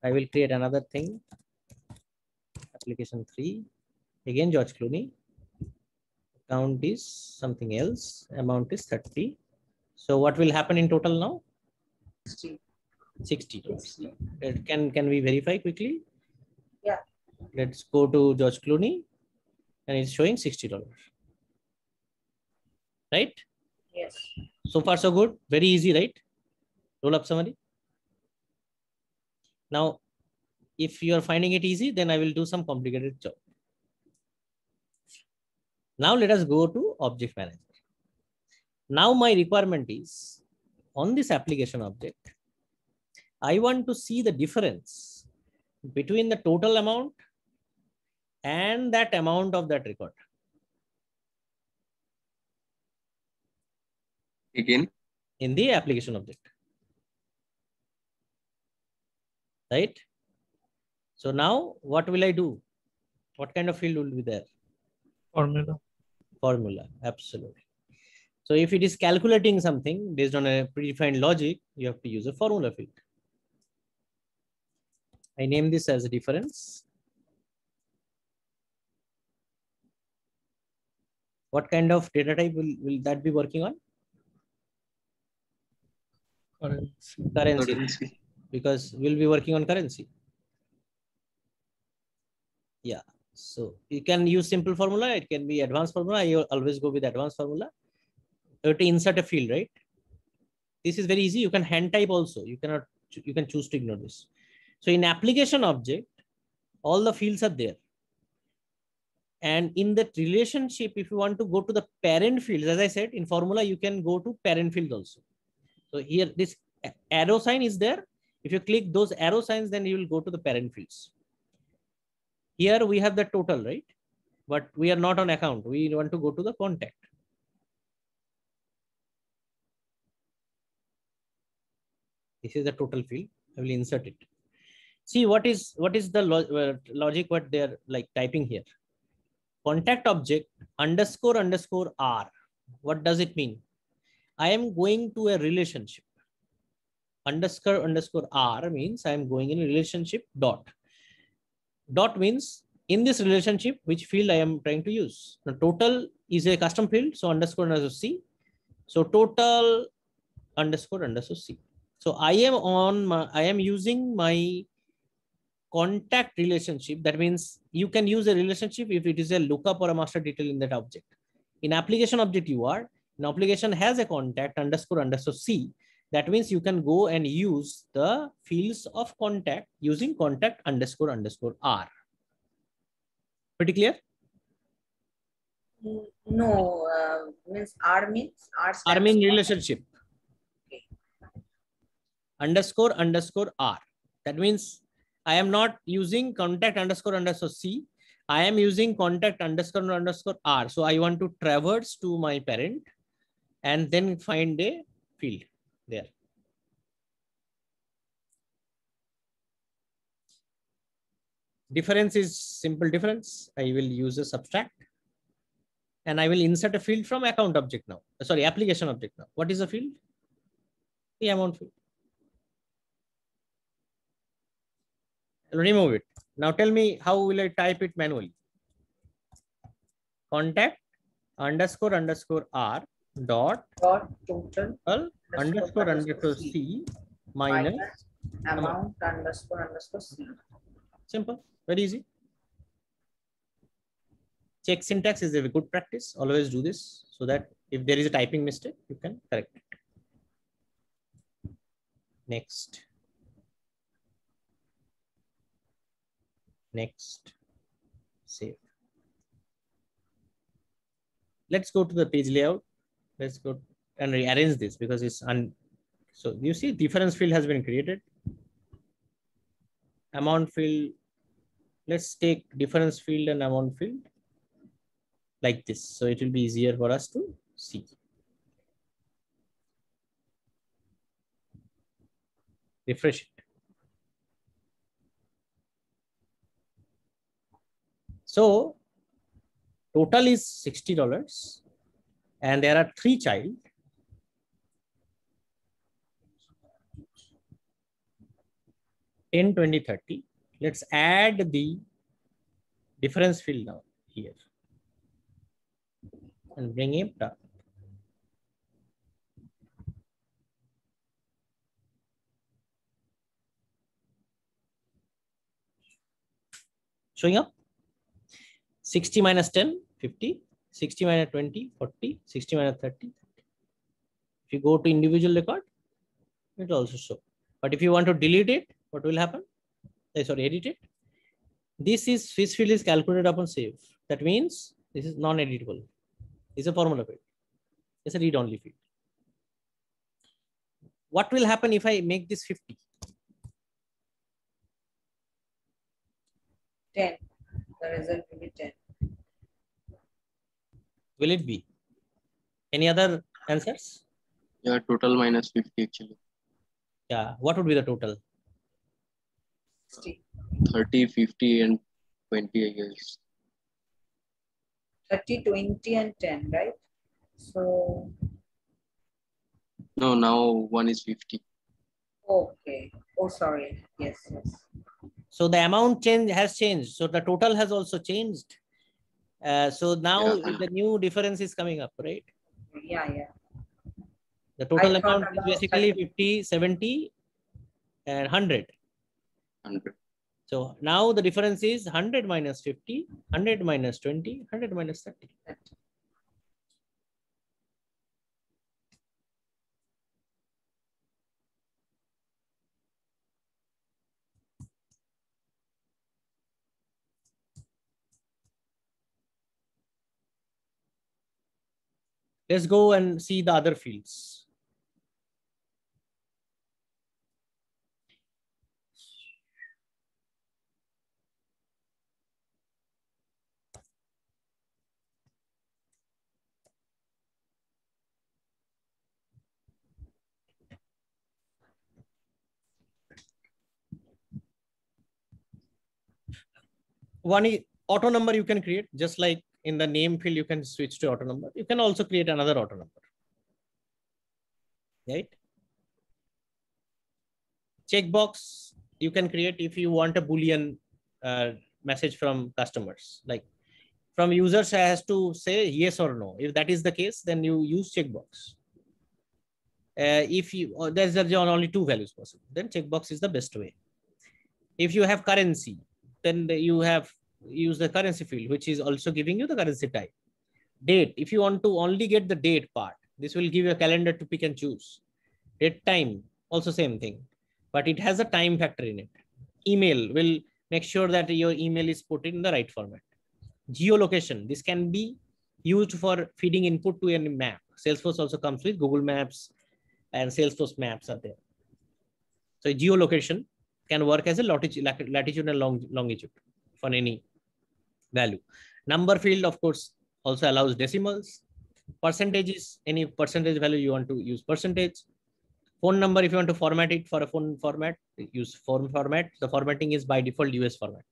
I will create another thing. Application 3. Again, George Clooney. Account is something else. Amount is 30. So what will happen in total now? 60. $60. Can we verify quickly? Yeah. Let's go to George Clooney and it's showing $60. Right? Yes. So far so good. Very easy, right? Roll up summary. Now, if you are finding it easy, then I will do some complicated job. Now let us go to Object Manager. Now my requirement is on this application object, I want to see the difference between the total amount and that amount of that record. Again, in the application object. Right? So now what will I do? What kind of field will be there? Formula. Formula, absolutely. So if it is calculating something based on a predefined logic, you have to use a formula field. I name this as a difference. What kind of data type will that be working on? Currency. Because we'll be working on currency. Yeah. So you can use simple formula. It can be advanced formula. I always go with advanced formula. You have to insert a field, right? This is very easy. You can hand type also. You can choose to ignore this. So in application object, all the fields are there. And in that relationship, if you want to go to the parent fields, as I said, in formula, you can go to parent field also. So here, this arrow sign is there. If you click those arrow signs, then you will go to the parent fields. Here we have the total, right? But we are not on account. We want to go to the contact. This is the total field. I will insert it. See what is the logic what they're like typing here. Contact object __ R. What does it mean? I am going to a relationship. __ R means I am going in a relationship dot. Dot means in this relationship, which field I am trying to use. The total is a custom field. So __ C. So total __ C. So I am using my contact relationship. That means you can use a relationship if it is a lookup or a master detail in that object. In application object, an application has a contact __ C. That means you can go and use the fields of contact using contact __ R. Pretty clear? No, means R means R means relationship. Okay. __ R. That means I am not using contact __ C. I am using contact __ R. So I want to traverse to my parent and then find a field there. Difference is simple difference. I will use a subtract and I will insert a field from account object now. Sorry, application object now. What is the field? The amount field. Remove it. Now tell me, how will I type it manually? Contact __ R dot total __ C minus amount __ C. Simple, very easy. Check syntax is a good practice. Always do this so that if there is a typing mistake, you can correct it. Next. Next. Save. Let's go to the page layout. Let's go and rearrange this because it's so you see difference field has been created. Amount field. Let's take difference field and amount field like this. So it will be easier for us to see. Refresh it. So total is $60. and there are 3 child. In 20, 30, let's add the difference field now here and bring it up. Showing up 60 minus 10, 50, 60 minus 20, 40, 60 minus 30. If you go to individual record, it will also show. But if you want to delete it, what will happen? Sorry, edit it. This field is calculated upon save. That means this is non-editable. It's a formula field. It's a read-only field. What will happen if I make this 50? 10. The result will be 10. Will it be? Any other answers? Yeah, total minus 50 actually. Yeah, what would be the total? 60. 30, 50, and 20, I guess. 30, 20, and 10, right? So, No, now one is 50. okay. Oh, sorry. Yes, yes. So the amount has changed. So the total has also changed. So now the new difference is coming up, right? Yeah, yeah. The total I thought amount is about basically 30. 50, 70, and 100. 100. So now the difference is 100 minus 50, 100 minus 20, 100 minus 30. Let's go and see the other fields. One is auto number you can create, just like in the name field, you can switch to auto number. You can also create another auto number, right? Checkbox you can create if you want a Boolean message from customers, like from users has to say yes or no. If that is the case, then you use checkbox. If you there's only 2 values possible, then checkbox is the best way. If you have currency, then you have use the currency field, which is also giving you the currency type. Date, if you want to only get the date part, this will give you a calendar to pick and choose. Date time, also same thing, but it has a time factor in it. Email will make sure that your email is put in the right format. Geolocation, this can be used for feeding input to any map. Salesforce also comes with Google Maps, and Salesforce maps are there. So geolocation can work as a latitude and longitude for any value. Number field, of course, also allows decimals. Percentages, any percentage value you want to use percentage. Phone number, if you want to format it for a phone format, use form format. The formatting is by default US format.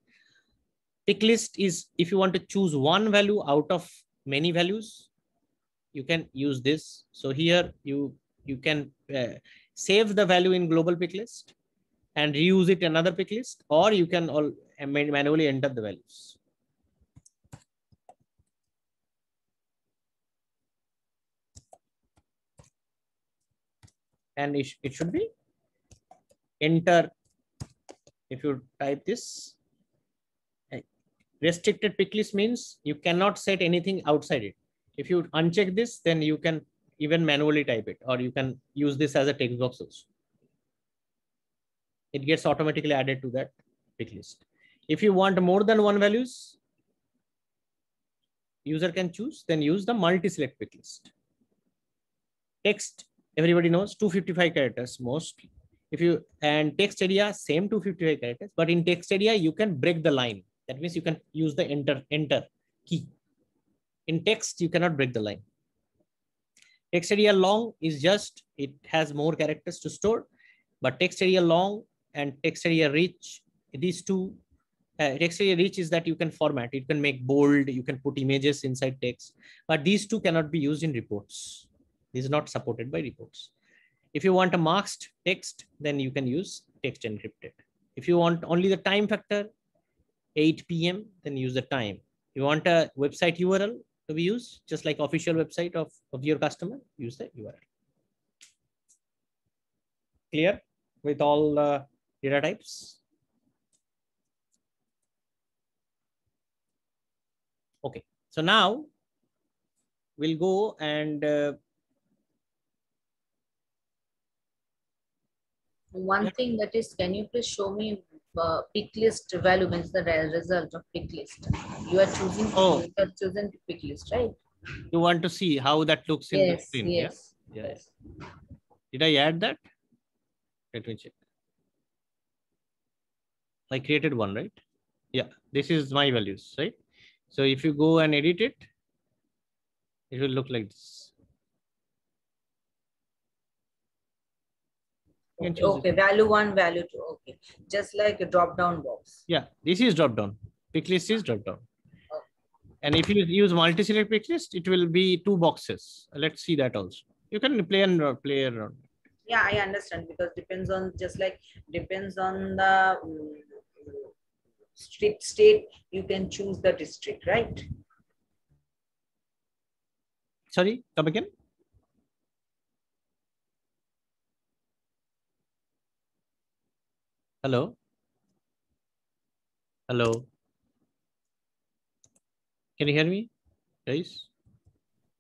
Pick list is if you want to choose one value out of many values, you can use this. So here you can save the value in global pick list and reuse it in another pick list, or you can all manually enter the values. And it should be enter. If you type this, restricted pick list means you cannot set anything outside it. If you uncheck this, then you can even manually type it, or you can use this as a text box also. It gets automatically added to that pick list. If you want more than one values, user can choose, then use the multi-select pick list. Text, everybody knows 255 characters most. If you, and text area, same 255 characters, but in text area, you can break the line. That means you can use the enter key. In text, you cannot break the line. Text area long is just, it has more characters to store, but text area long and text area rich, these two text area rich is that you can format, you can make bold, you can put images inside text, but these two cannot be used in reports. This is not supported by reports. If you want a masked text, then you can use text encrypted. If you want only the time factor, 8 p.m., then use the time. You want a website URL to be used, just like official website of your customer, use the URL. Clear with all the data types? Okay, so now we'll go and one thing that is, can you please show me pick list value, means the result of pick list. You are choosing, you are choosing pick list, right? You want to see how that looks in the screen? Yes. Yeah. Yes. Did I add that? Let me check. I created one, right? Yeah, this is my values, right? So if you go and edit it, it will look like this. Okay, value 1, value 2. Okay, just like a drop down box. Yeah, this is drop down. Pick list is drop down. Okay. And if you use multi-select pick list, it will be 2 boxes. Let's see that also. You can play around. Yeah, I understand, because depends on, just like depends on the state, you can choose the district, right? Sorry, come again. Hello. Hello. Can you hear me, guys?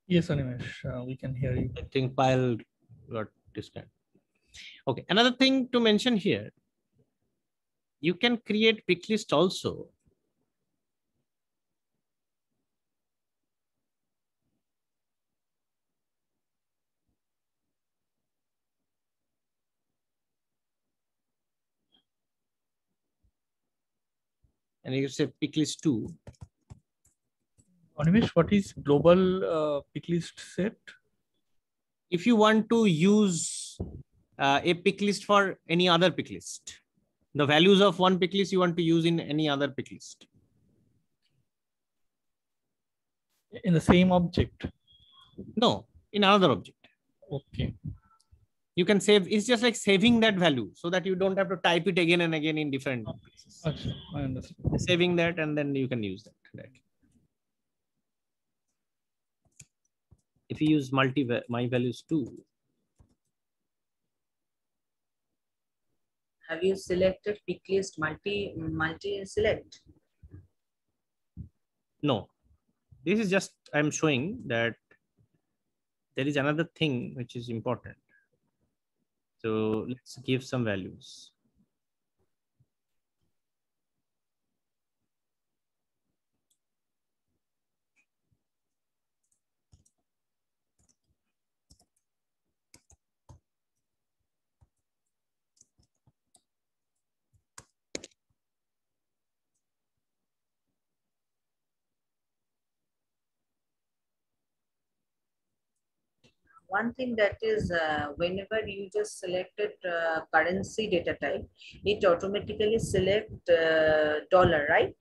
Yes, Animesh, we can hear you. I think Pile got disconnected. Okay, another thing to mention here, you can create pick list also. And you say pick list 2. Animesh, what is global pick list set? If you want to use a pick list for any other pick list, the values of one pick list you want to use in any other pick list. In the same object? No, in another object. Okay. You can save, it's just like saving that value so that you don't have to type it again and again in different places. Okay, I understand. Saving that, and then you can use that. Right? If you use my values 2. Have you selected pick list multi select? No, this is just, I'm showing that there is another thing which is important. So let's give some values. One thing that is, whenever you just selected currency data type, it automatically select dollar, right?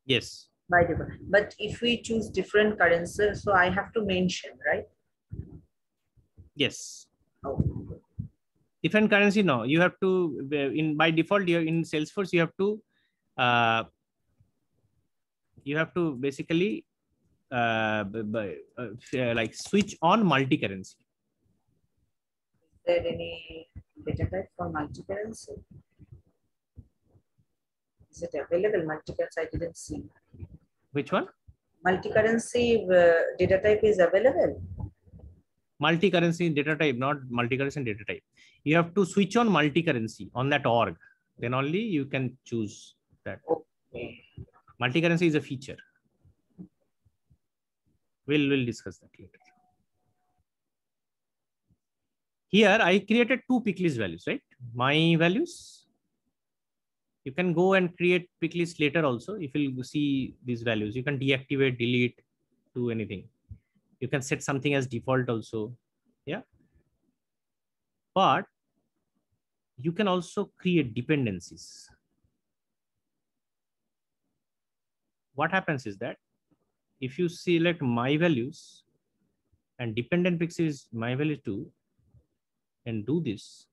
Yes. By default. But if we choose different currency, so I have to mention, right? Yes. Oh. Different currency, no. You have to, by default, you're in Salesforce, you have to basically like switch on multi-currency. Is there any data type for multi-currency? Is it available? Multi-currency, I didn't see. Which one? Multi-currency data type is available. Multi-currency data type, not multi-currency data type. You have to switch on multi-currency on that org. Then only you can choose that. Okay. Multi-currency is a feature. We'll discuss that later. Here I created 2 pick list values, right? My values. You can go and create pick list later also. If you see these values, you can deactivate, delete, do anything. You can set something as default also. Yeah. But you can also create dependencies. what happens is that if you select my values and dependent pixel is my value 2 and do this,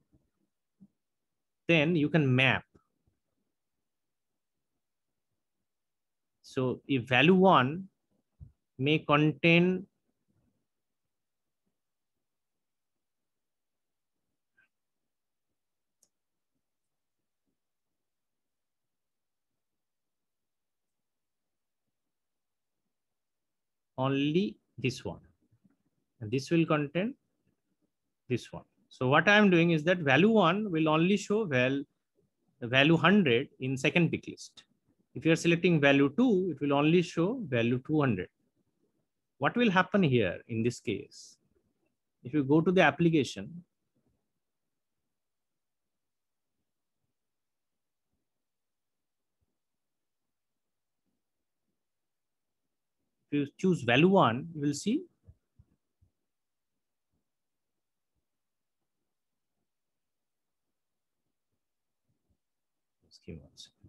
then you can map. So if value 1 may contain only this one, and this will contain this one. So what I am doing is that value 1 will only show value 100 in second pick list. If you are selecting value 2, it will only show value 200. What will happen here in this case? If you go to the application, if you choose value 1, you will see just give me 1 second.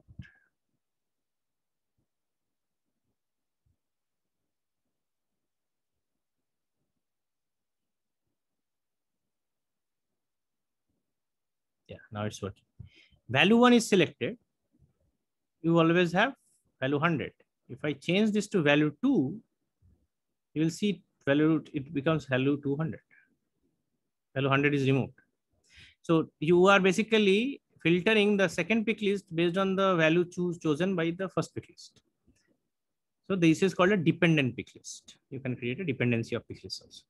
Yeah, now it's working. Value 1 is selected. You always have value 100. If I change this to value 2, you will see value, it becomes value 200. Value 100 is removed. So you are basically filtering the second pick list based on the value chosen by the first pick list. So this is called a dependent pick list. You can create a dependency of pick list also.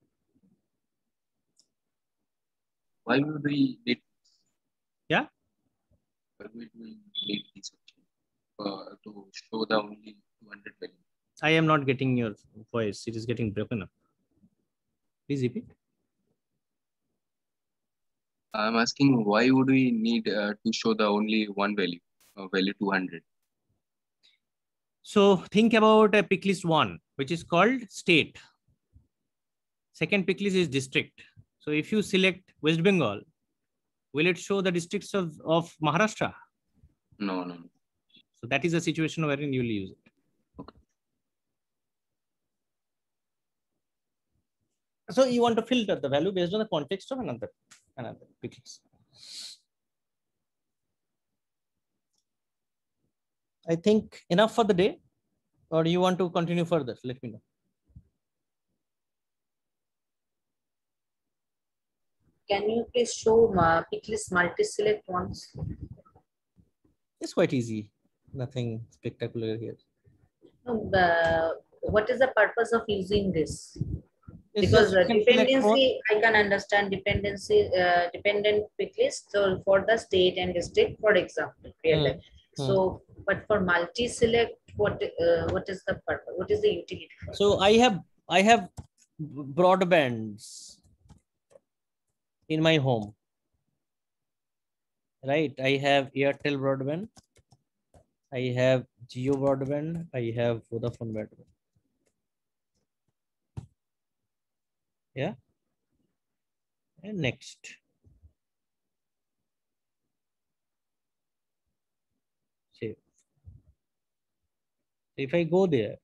Why would we need? Yeah. Why would we need this to show the only 200 value? I am not getting your voice. It is getting broken up. Please repeat. I'm asking why would we need to show the only one value, value 200? So think about a pick list 1, which is called state. Second pick list is district. So if you select West Bengal, will it show the districts of Maharashtra? No, no. So that is a situation wherein you will use it. Okay. So you want to filter the value based on the context of another pick list. I think enough for the day, or do you want to continue further? Let me know. Can you please show pick list multi-select once? It's quite easy. Nothing spectacular here. No, what is the purpose of using this? It's Because just you can select dependency, I can understand dependency, dependent pick list. So for the state and district, for example, real life. So, but for multi-select, what is the purpose? What is the utility? So I have broadbands in my home, right? I have Airtel broadband, I have Jio broadband, I have Vodafone broadband. Yeah. And next. Save. If I go there,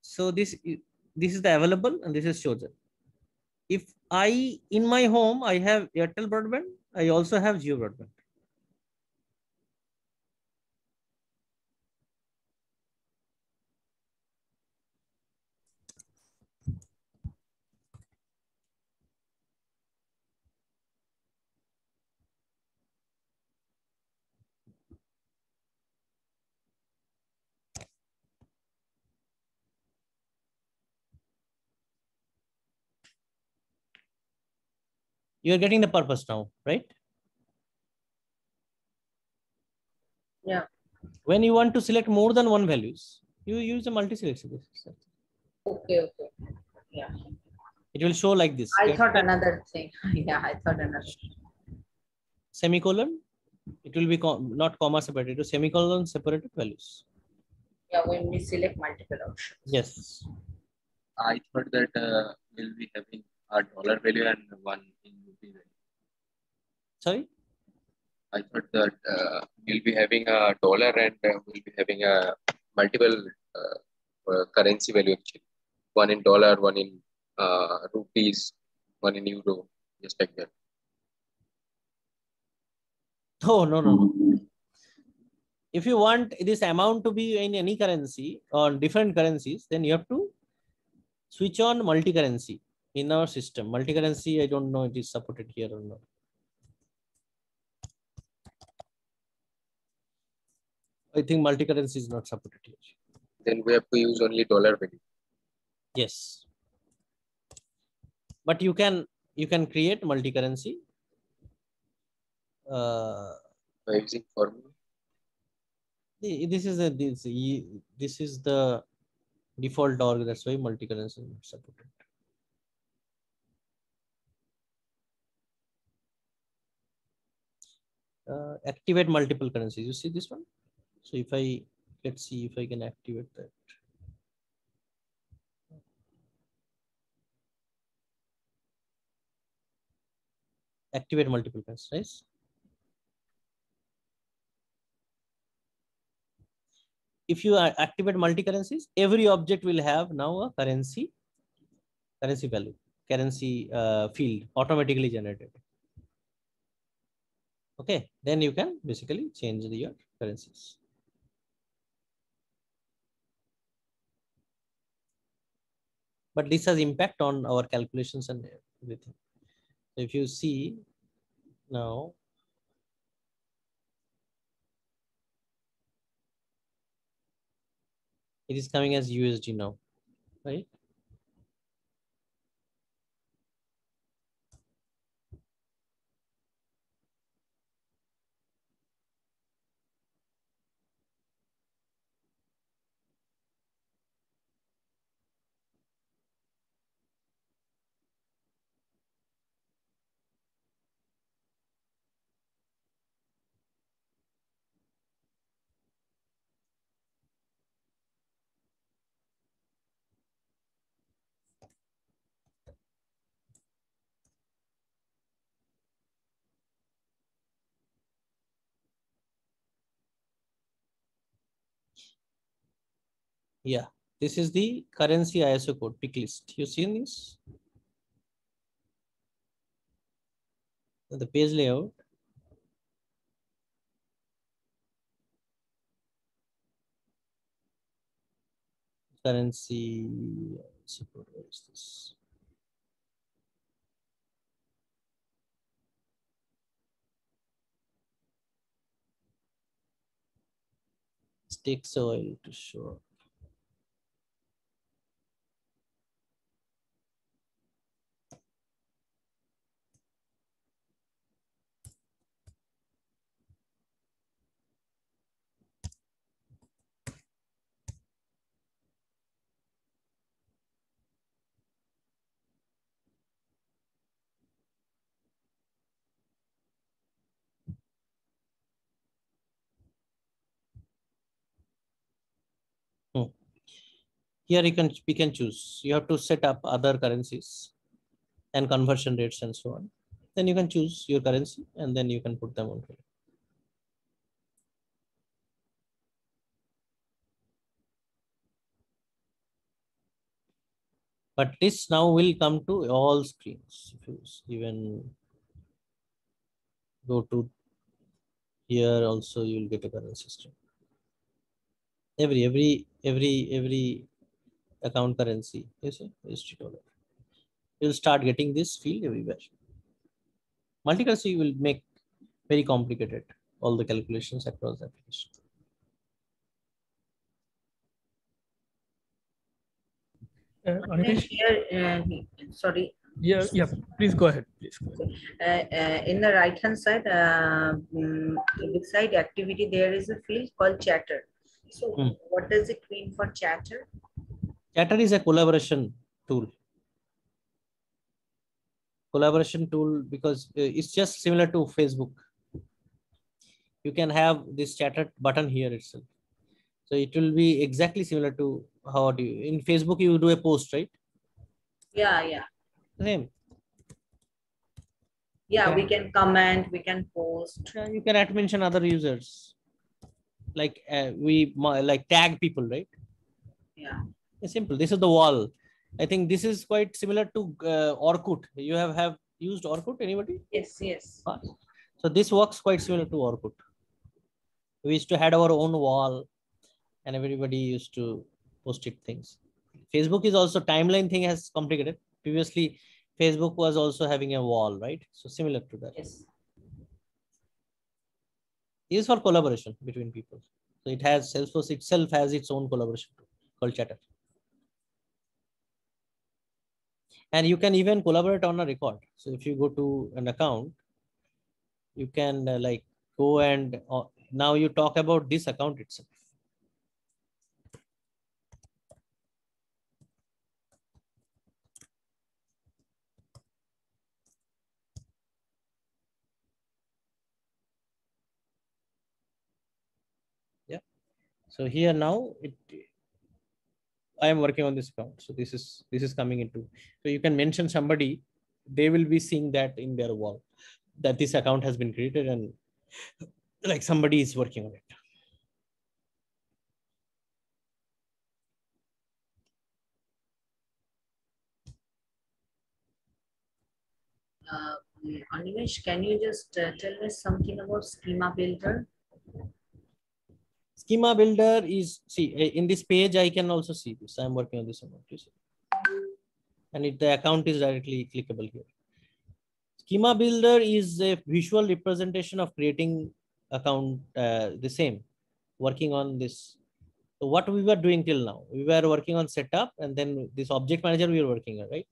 so this is the available and this is chosen. If I in my home I have Airtel broadband, I also have Jio broadband. You are getting the purpose now, right? Yeah. When you want to select more than one values, you use a multi-selection. Okay. Okay. Yeah. It will show like this. I thought another thing. Yeah, I thought another. Semicolon. It will be not comma separated. Semicolon separated values. Yeah, when we select multiple options. Yes. I thought that we'll be having a dollar value and one in rupee value. Sorry. I thought that we'll be having a dollar and we'll be having a multiple currency value actually. One in dollar, one in rupees, one in euro, just like that. Oh, no, no, no. If you want this amount to be in any currency or different currencies, then you have to switch on multi-currency in our system. Multi-currency, I don't know it is supported here or not. I think multi-currency is not supported here. Then we have to use only dollar value. Yes. But you can create multi-currency By using formula. This is the default org. That's why multi-currency is not supported. Activate multiple currencies. You see this one? So if let's see if I can activate that. Activate multiple currencies, right? If you activate multi-currencies, every object will have now a currency value, currency field automatically generated. Okay, then you can basically change your currencies. But this has impact on our calculations and everything. So if you see now, it is coming as USD now, right? Yeah, this is the currency ISO code pick list. You seen this? The page layout. Currency support. Where is this? It takes a while to show. Here we can choose. You have to set up other currencies and conversion rates and so on. Then you can choose your currency and then you can put them on. But this now will come to all screens. If you even go to here, also you'll get a currency stream. Every account currency, you see, $. You'll start getting this field everywhere. Multi-currency will make very complicated all the calculations across the application. And then here, sorry, Yeah, yeah. Please go ahead. Please go ahead. In the right hand side, beside activity, there is a field called chatter. So what does it mean for chatter? Chatter is a collaboration tool. Collaboration tool because it's just similar to Facebook. You can have this chatter button here itself. So it will be exactly similar to how do you in Facebook you do a post, right? Yeah, yeah. Same. Yeah, we can comment, we can post. Yeah, you can mention other users. Like we like tag people, right? Yeah. It's simple. This is the wall. I think this is quite similar to Orkut. You have used Orkut, anybody? Yes, yes. So this works quite similar to Orkut. We used to have our own wall and everybody used to post it things. Facebook is also timeline thing has complicated. Previously, Facebook was also having a wall, right? So similar to that. Yes. It is for collaboration between people. So it has Salesforce itself has its own collaboration tool called Chatter. And you can even collaborate on a record. So if you go to an account, you can like go and now you talk about this account itself. Yeah. So here now I am working on this account. So this is coming into. So you can mention somebody, they will be seeing that in their wall that this account has been created and like somebody is working on it. Animesh, can you just tell me something about Schema Builder? Schema Builder is, see, in this page, I can also see this. I'm working on this account. And the account is directly clickable here. Schema Builder is a visual representation of creating account, the same, working on this. So what we were doing till now, we were working on setup and then this object manager we were working on, right?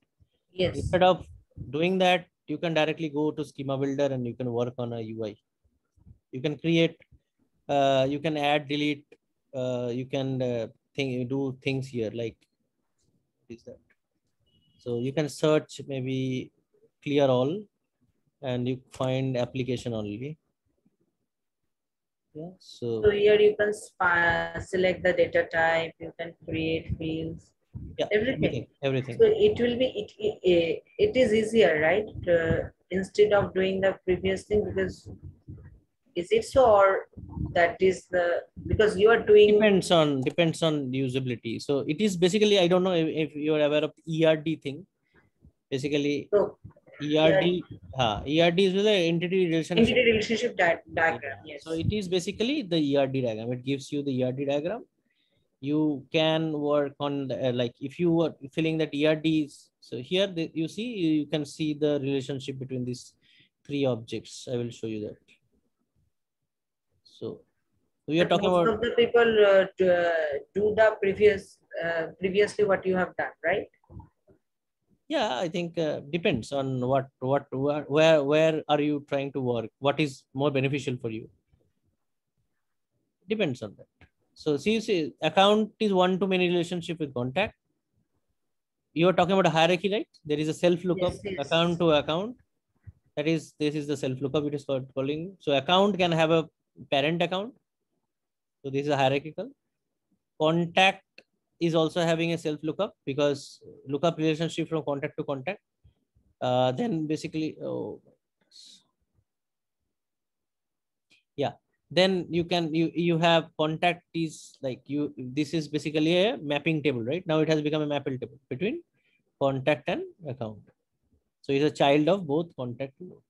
Yes. Instead of doing that, you can directly go to Schema Builder and you can work on a UI. You can create, you can add, delete, you can do things here like what is that? So you can search maybe clear all and you find application only. Yeah. So here you can select the data type, you can create fields, yeah, everything. So it will be, it is easier, right? Instead of doing the previous thing, because is it so, or that is the, because you are doing. Depends on usability. So it is basically, I don't know if you are aware of ERD thing. Basically, So, ERD, ERD is the entity relationship diagram. Yes. So it is basically the ERD diagram. It gives you the ERD diagram. You can work on the, like if you were filling that ERDs. So here you see, you can see the relationship between these three objects. I will show you that. So we are talking most about. of the people do the previously what you have done, right? Yeah, I think depends on where are you trying to work? What is more beneficial for you? Depends on that. So see, account is one-to-many relationship with contact. You are talking about a hierarchy, right? There is a self lookup, account to account. This is the self lookup it is calling. So account can have a parent account. So this is a hierarchical. Contact is also having a self lookup because lookup relationship from contact to contact. Then basically, yeah. Then you have contact is like this is basically a mapping table, right? Now it has become a mapping table between contact and account. So it's a child of both contact and account.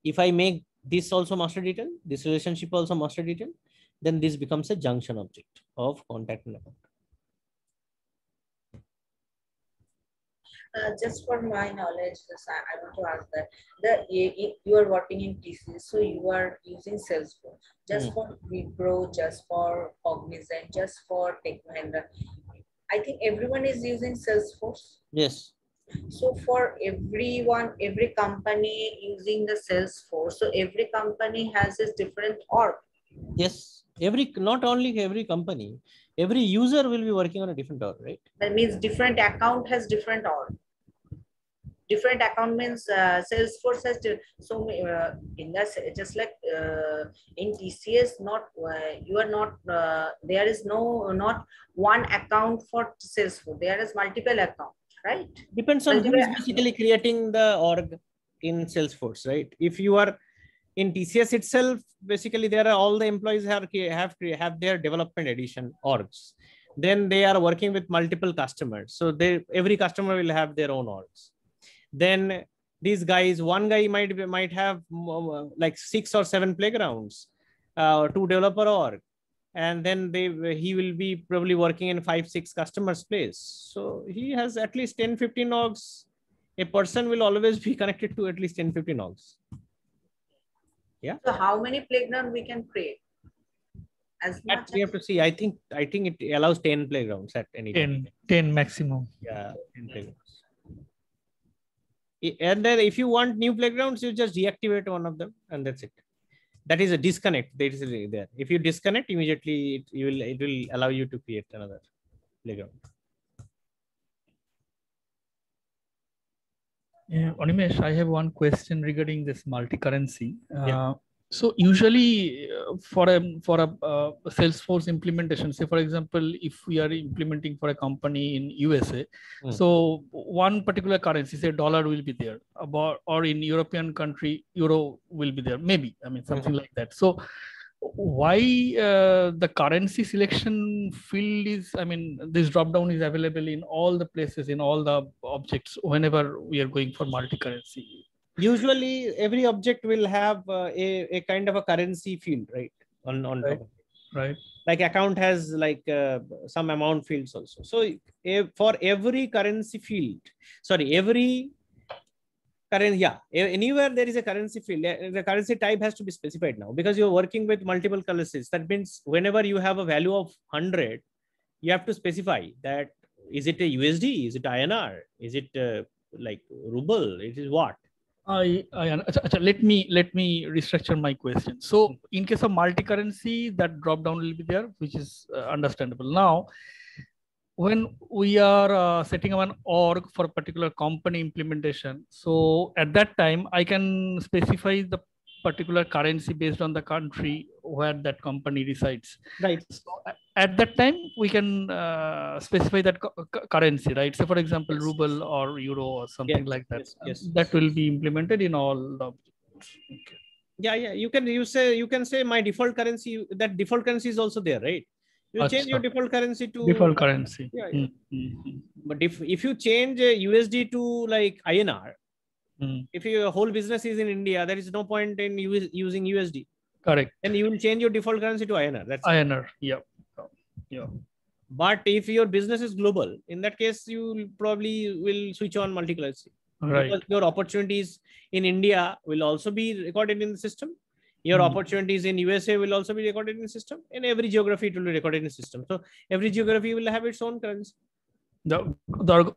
If I make this also master detail, this relationship also master detail, then this becomes a junction object of contact and account. Just for my knowledge, I want to ask that you are working in TCS, so you are using Salesforce just for Wipro, just for Cognizant, just for Tech Mahindra. I think everyone is using Salesforce. Yes. So for everyone, every company using the Salesforce, so every company has its different org. Yes, not only every company, every user will be working on a different org, right? That means different account has different org. Different account means Salesforce has so in that just like in TCS, not you are not there is not one account for Salesforce. There is multiple account, right? Depends on who is basically creating the org in Salesforce, right? If you are in TCS itself, basically there are all the employees have their development edition orgs. Then they are working with multiple customers, so every customer will have their own orgs. Then these guys, one guy might have like 6 or 7 playgrounds, 2 developer org, and then he will be probably working in 5-6 customers place, so he has at least 10-15 orgs. A person will always be connected to at least 10-15 orgs. Yeah. So how many playground we can create? As much We have to see. I think it allows 10 playgrounds at any time. 10 maximum. Yeah, 10 playgrounds. And then if you want new playgrounds, you just deactivate one of them, and that's it. That is a disconnect. That is there. If you disconnect immediately, it will allow you to create another playground. Yeah, Animesh, I have one question regarding this multi-currency. So usually for a Salesforce implementation, say for example, if we are implementing for a company in USA, so one particular currency, say dollar will be there, or in European country, euro will be there, maybe, I mean, something like that. So why the currency selection field is, I mean, this drop down is available in all the places, in all the objects, whenever we are going for multi-currency? Usually every object will have a kind of a currency field, right? On top of it. Right. Like account has like some amount fields also. So for every currency field, every currency, anywhere there is a currency field, the currency type has to be specified now, because you're working with multiple currencies. That means whenever you have a value of 100, you have to specify that, is it a USD, is it INR, is it like ruble, it is what? Let me restructure my question. So in case of multi-currency, that drop down will be there, which is understandable. Now, when we are setting up an org for a particular company implementation, so at that time I can specify the particular currency based on the country where that company resides. Right. So at that time we can specify that currency, right? So for example, ruble or euro or something like that. Yes. That will be implemented in all the. Okay. Yeah. You can say my default currency. That default currency is also there, right? You change your default currency to default currency. Yeah. But if you change USD to like INR, if your whole business is in India, there is no point in using USD. Correct. And you will change your default currency to INR. That's INR. Yeah. But if your business is global, in that case, you probably will switch on multi-currency. Right. Because your opportunities in India will also be recorded in the system. Your opportunities in USA will also be recorded in the system. In every geography, it will be recorded in the system. So every geography will have its own currency. The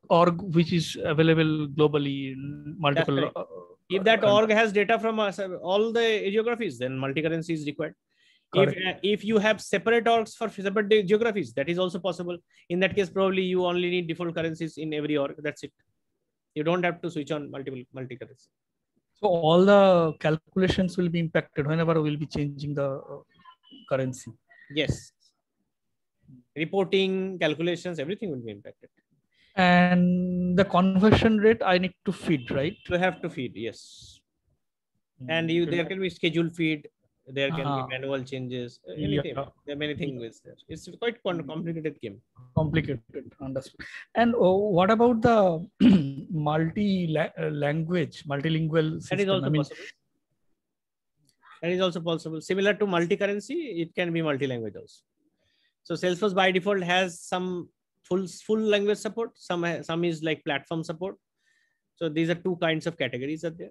org which is available globally in multiple. If that org has data from all the geographies, then multi-currency is required. If you have separate orgs for separate geographies, that is also possible. In that case, probably you only need default currencies in every org. That's it. You don't have to switch on multi-currency. So all the calculations will be impacted whenever we'll be changing the currency. Yes. Reporting, calculations, everything will be impacted. And the conversion rate I need to feed, right? You have to feed, yes. And there can be scheduled feed. There can be manual changes. Anything. Yeah. There are many things there. It's quite complicated game. Complicated, understood. And what about the multilingual system? That is also possible. That is also possible. Similar to multi-currency, it can be multi-language also. So Salesforce by default has some full language support. Some is like platform support. So these are two kinds of categories are there.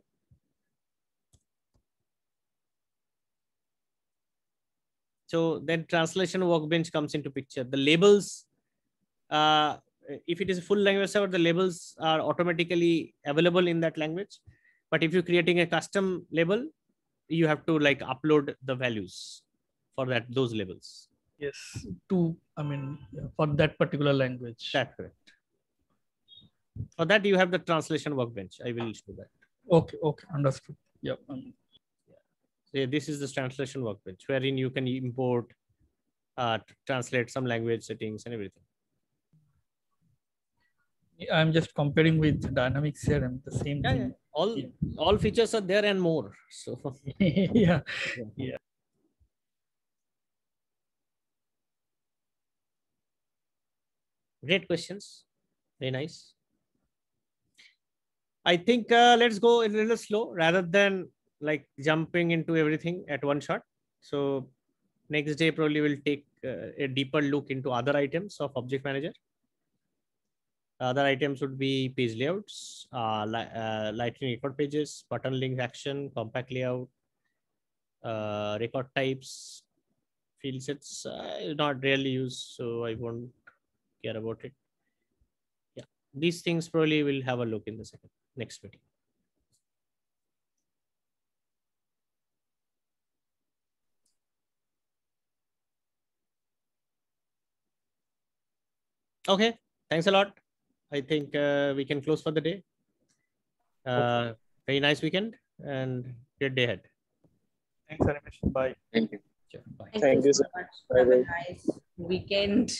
So then translation workbench comes into picture. The labels, if it is a full language server, the labels are automatically available in that language. But if you're creating a custom label, you have to like upload the values for those labels. Yes, for that particular language. That's correct. For that, you have the translation workbench. I will show that. Okay, understood. Yeah. So this is the translation workbench, wherein you can import, translate some language settings and everything. I'm just comparing with Dynamics CRM, the same thing. All features are there and more. So yeah. Great questions. Very nice. I think let's go a little slow rather than like jumping into everything at one shot. So next day probably we'll take a deeper look into other items of Object Manager. Other items would be page layouts, Lightning record pages, button link action, compact layout, record types, field sets. Not really used, so I won't care about it. Yeah, these things probably we'll have a look in the next meeting. Okay, thanks a lot. I think we can close for the day. Very nice weekend and great day ahead. Thanks, Animation. Bye. Thank you. Sure, bye. Thank you so much. Have a nice weekend.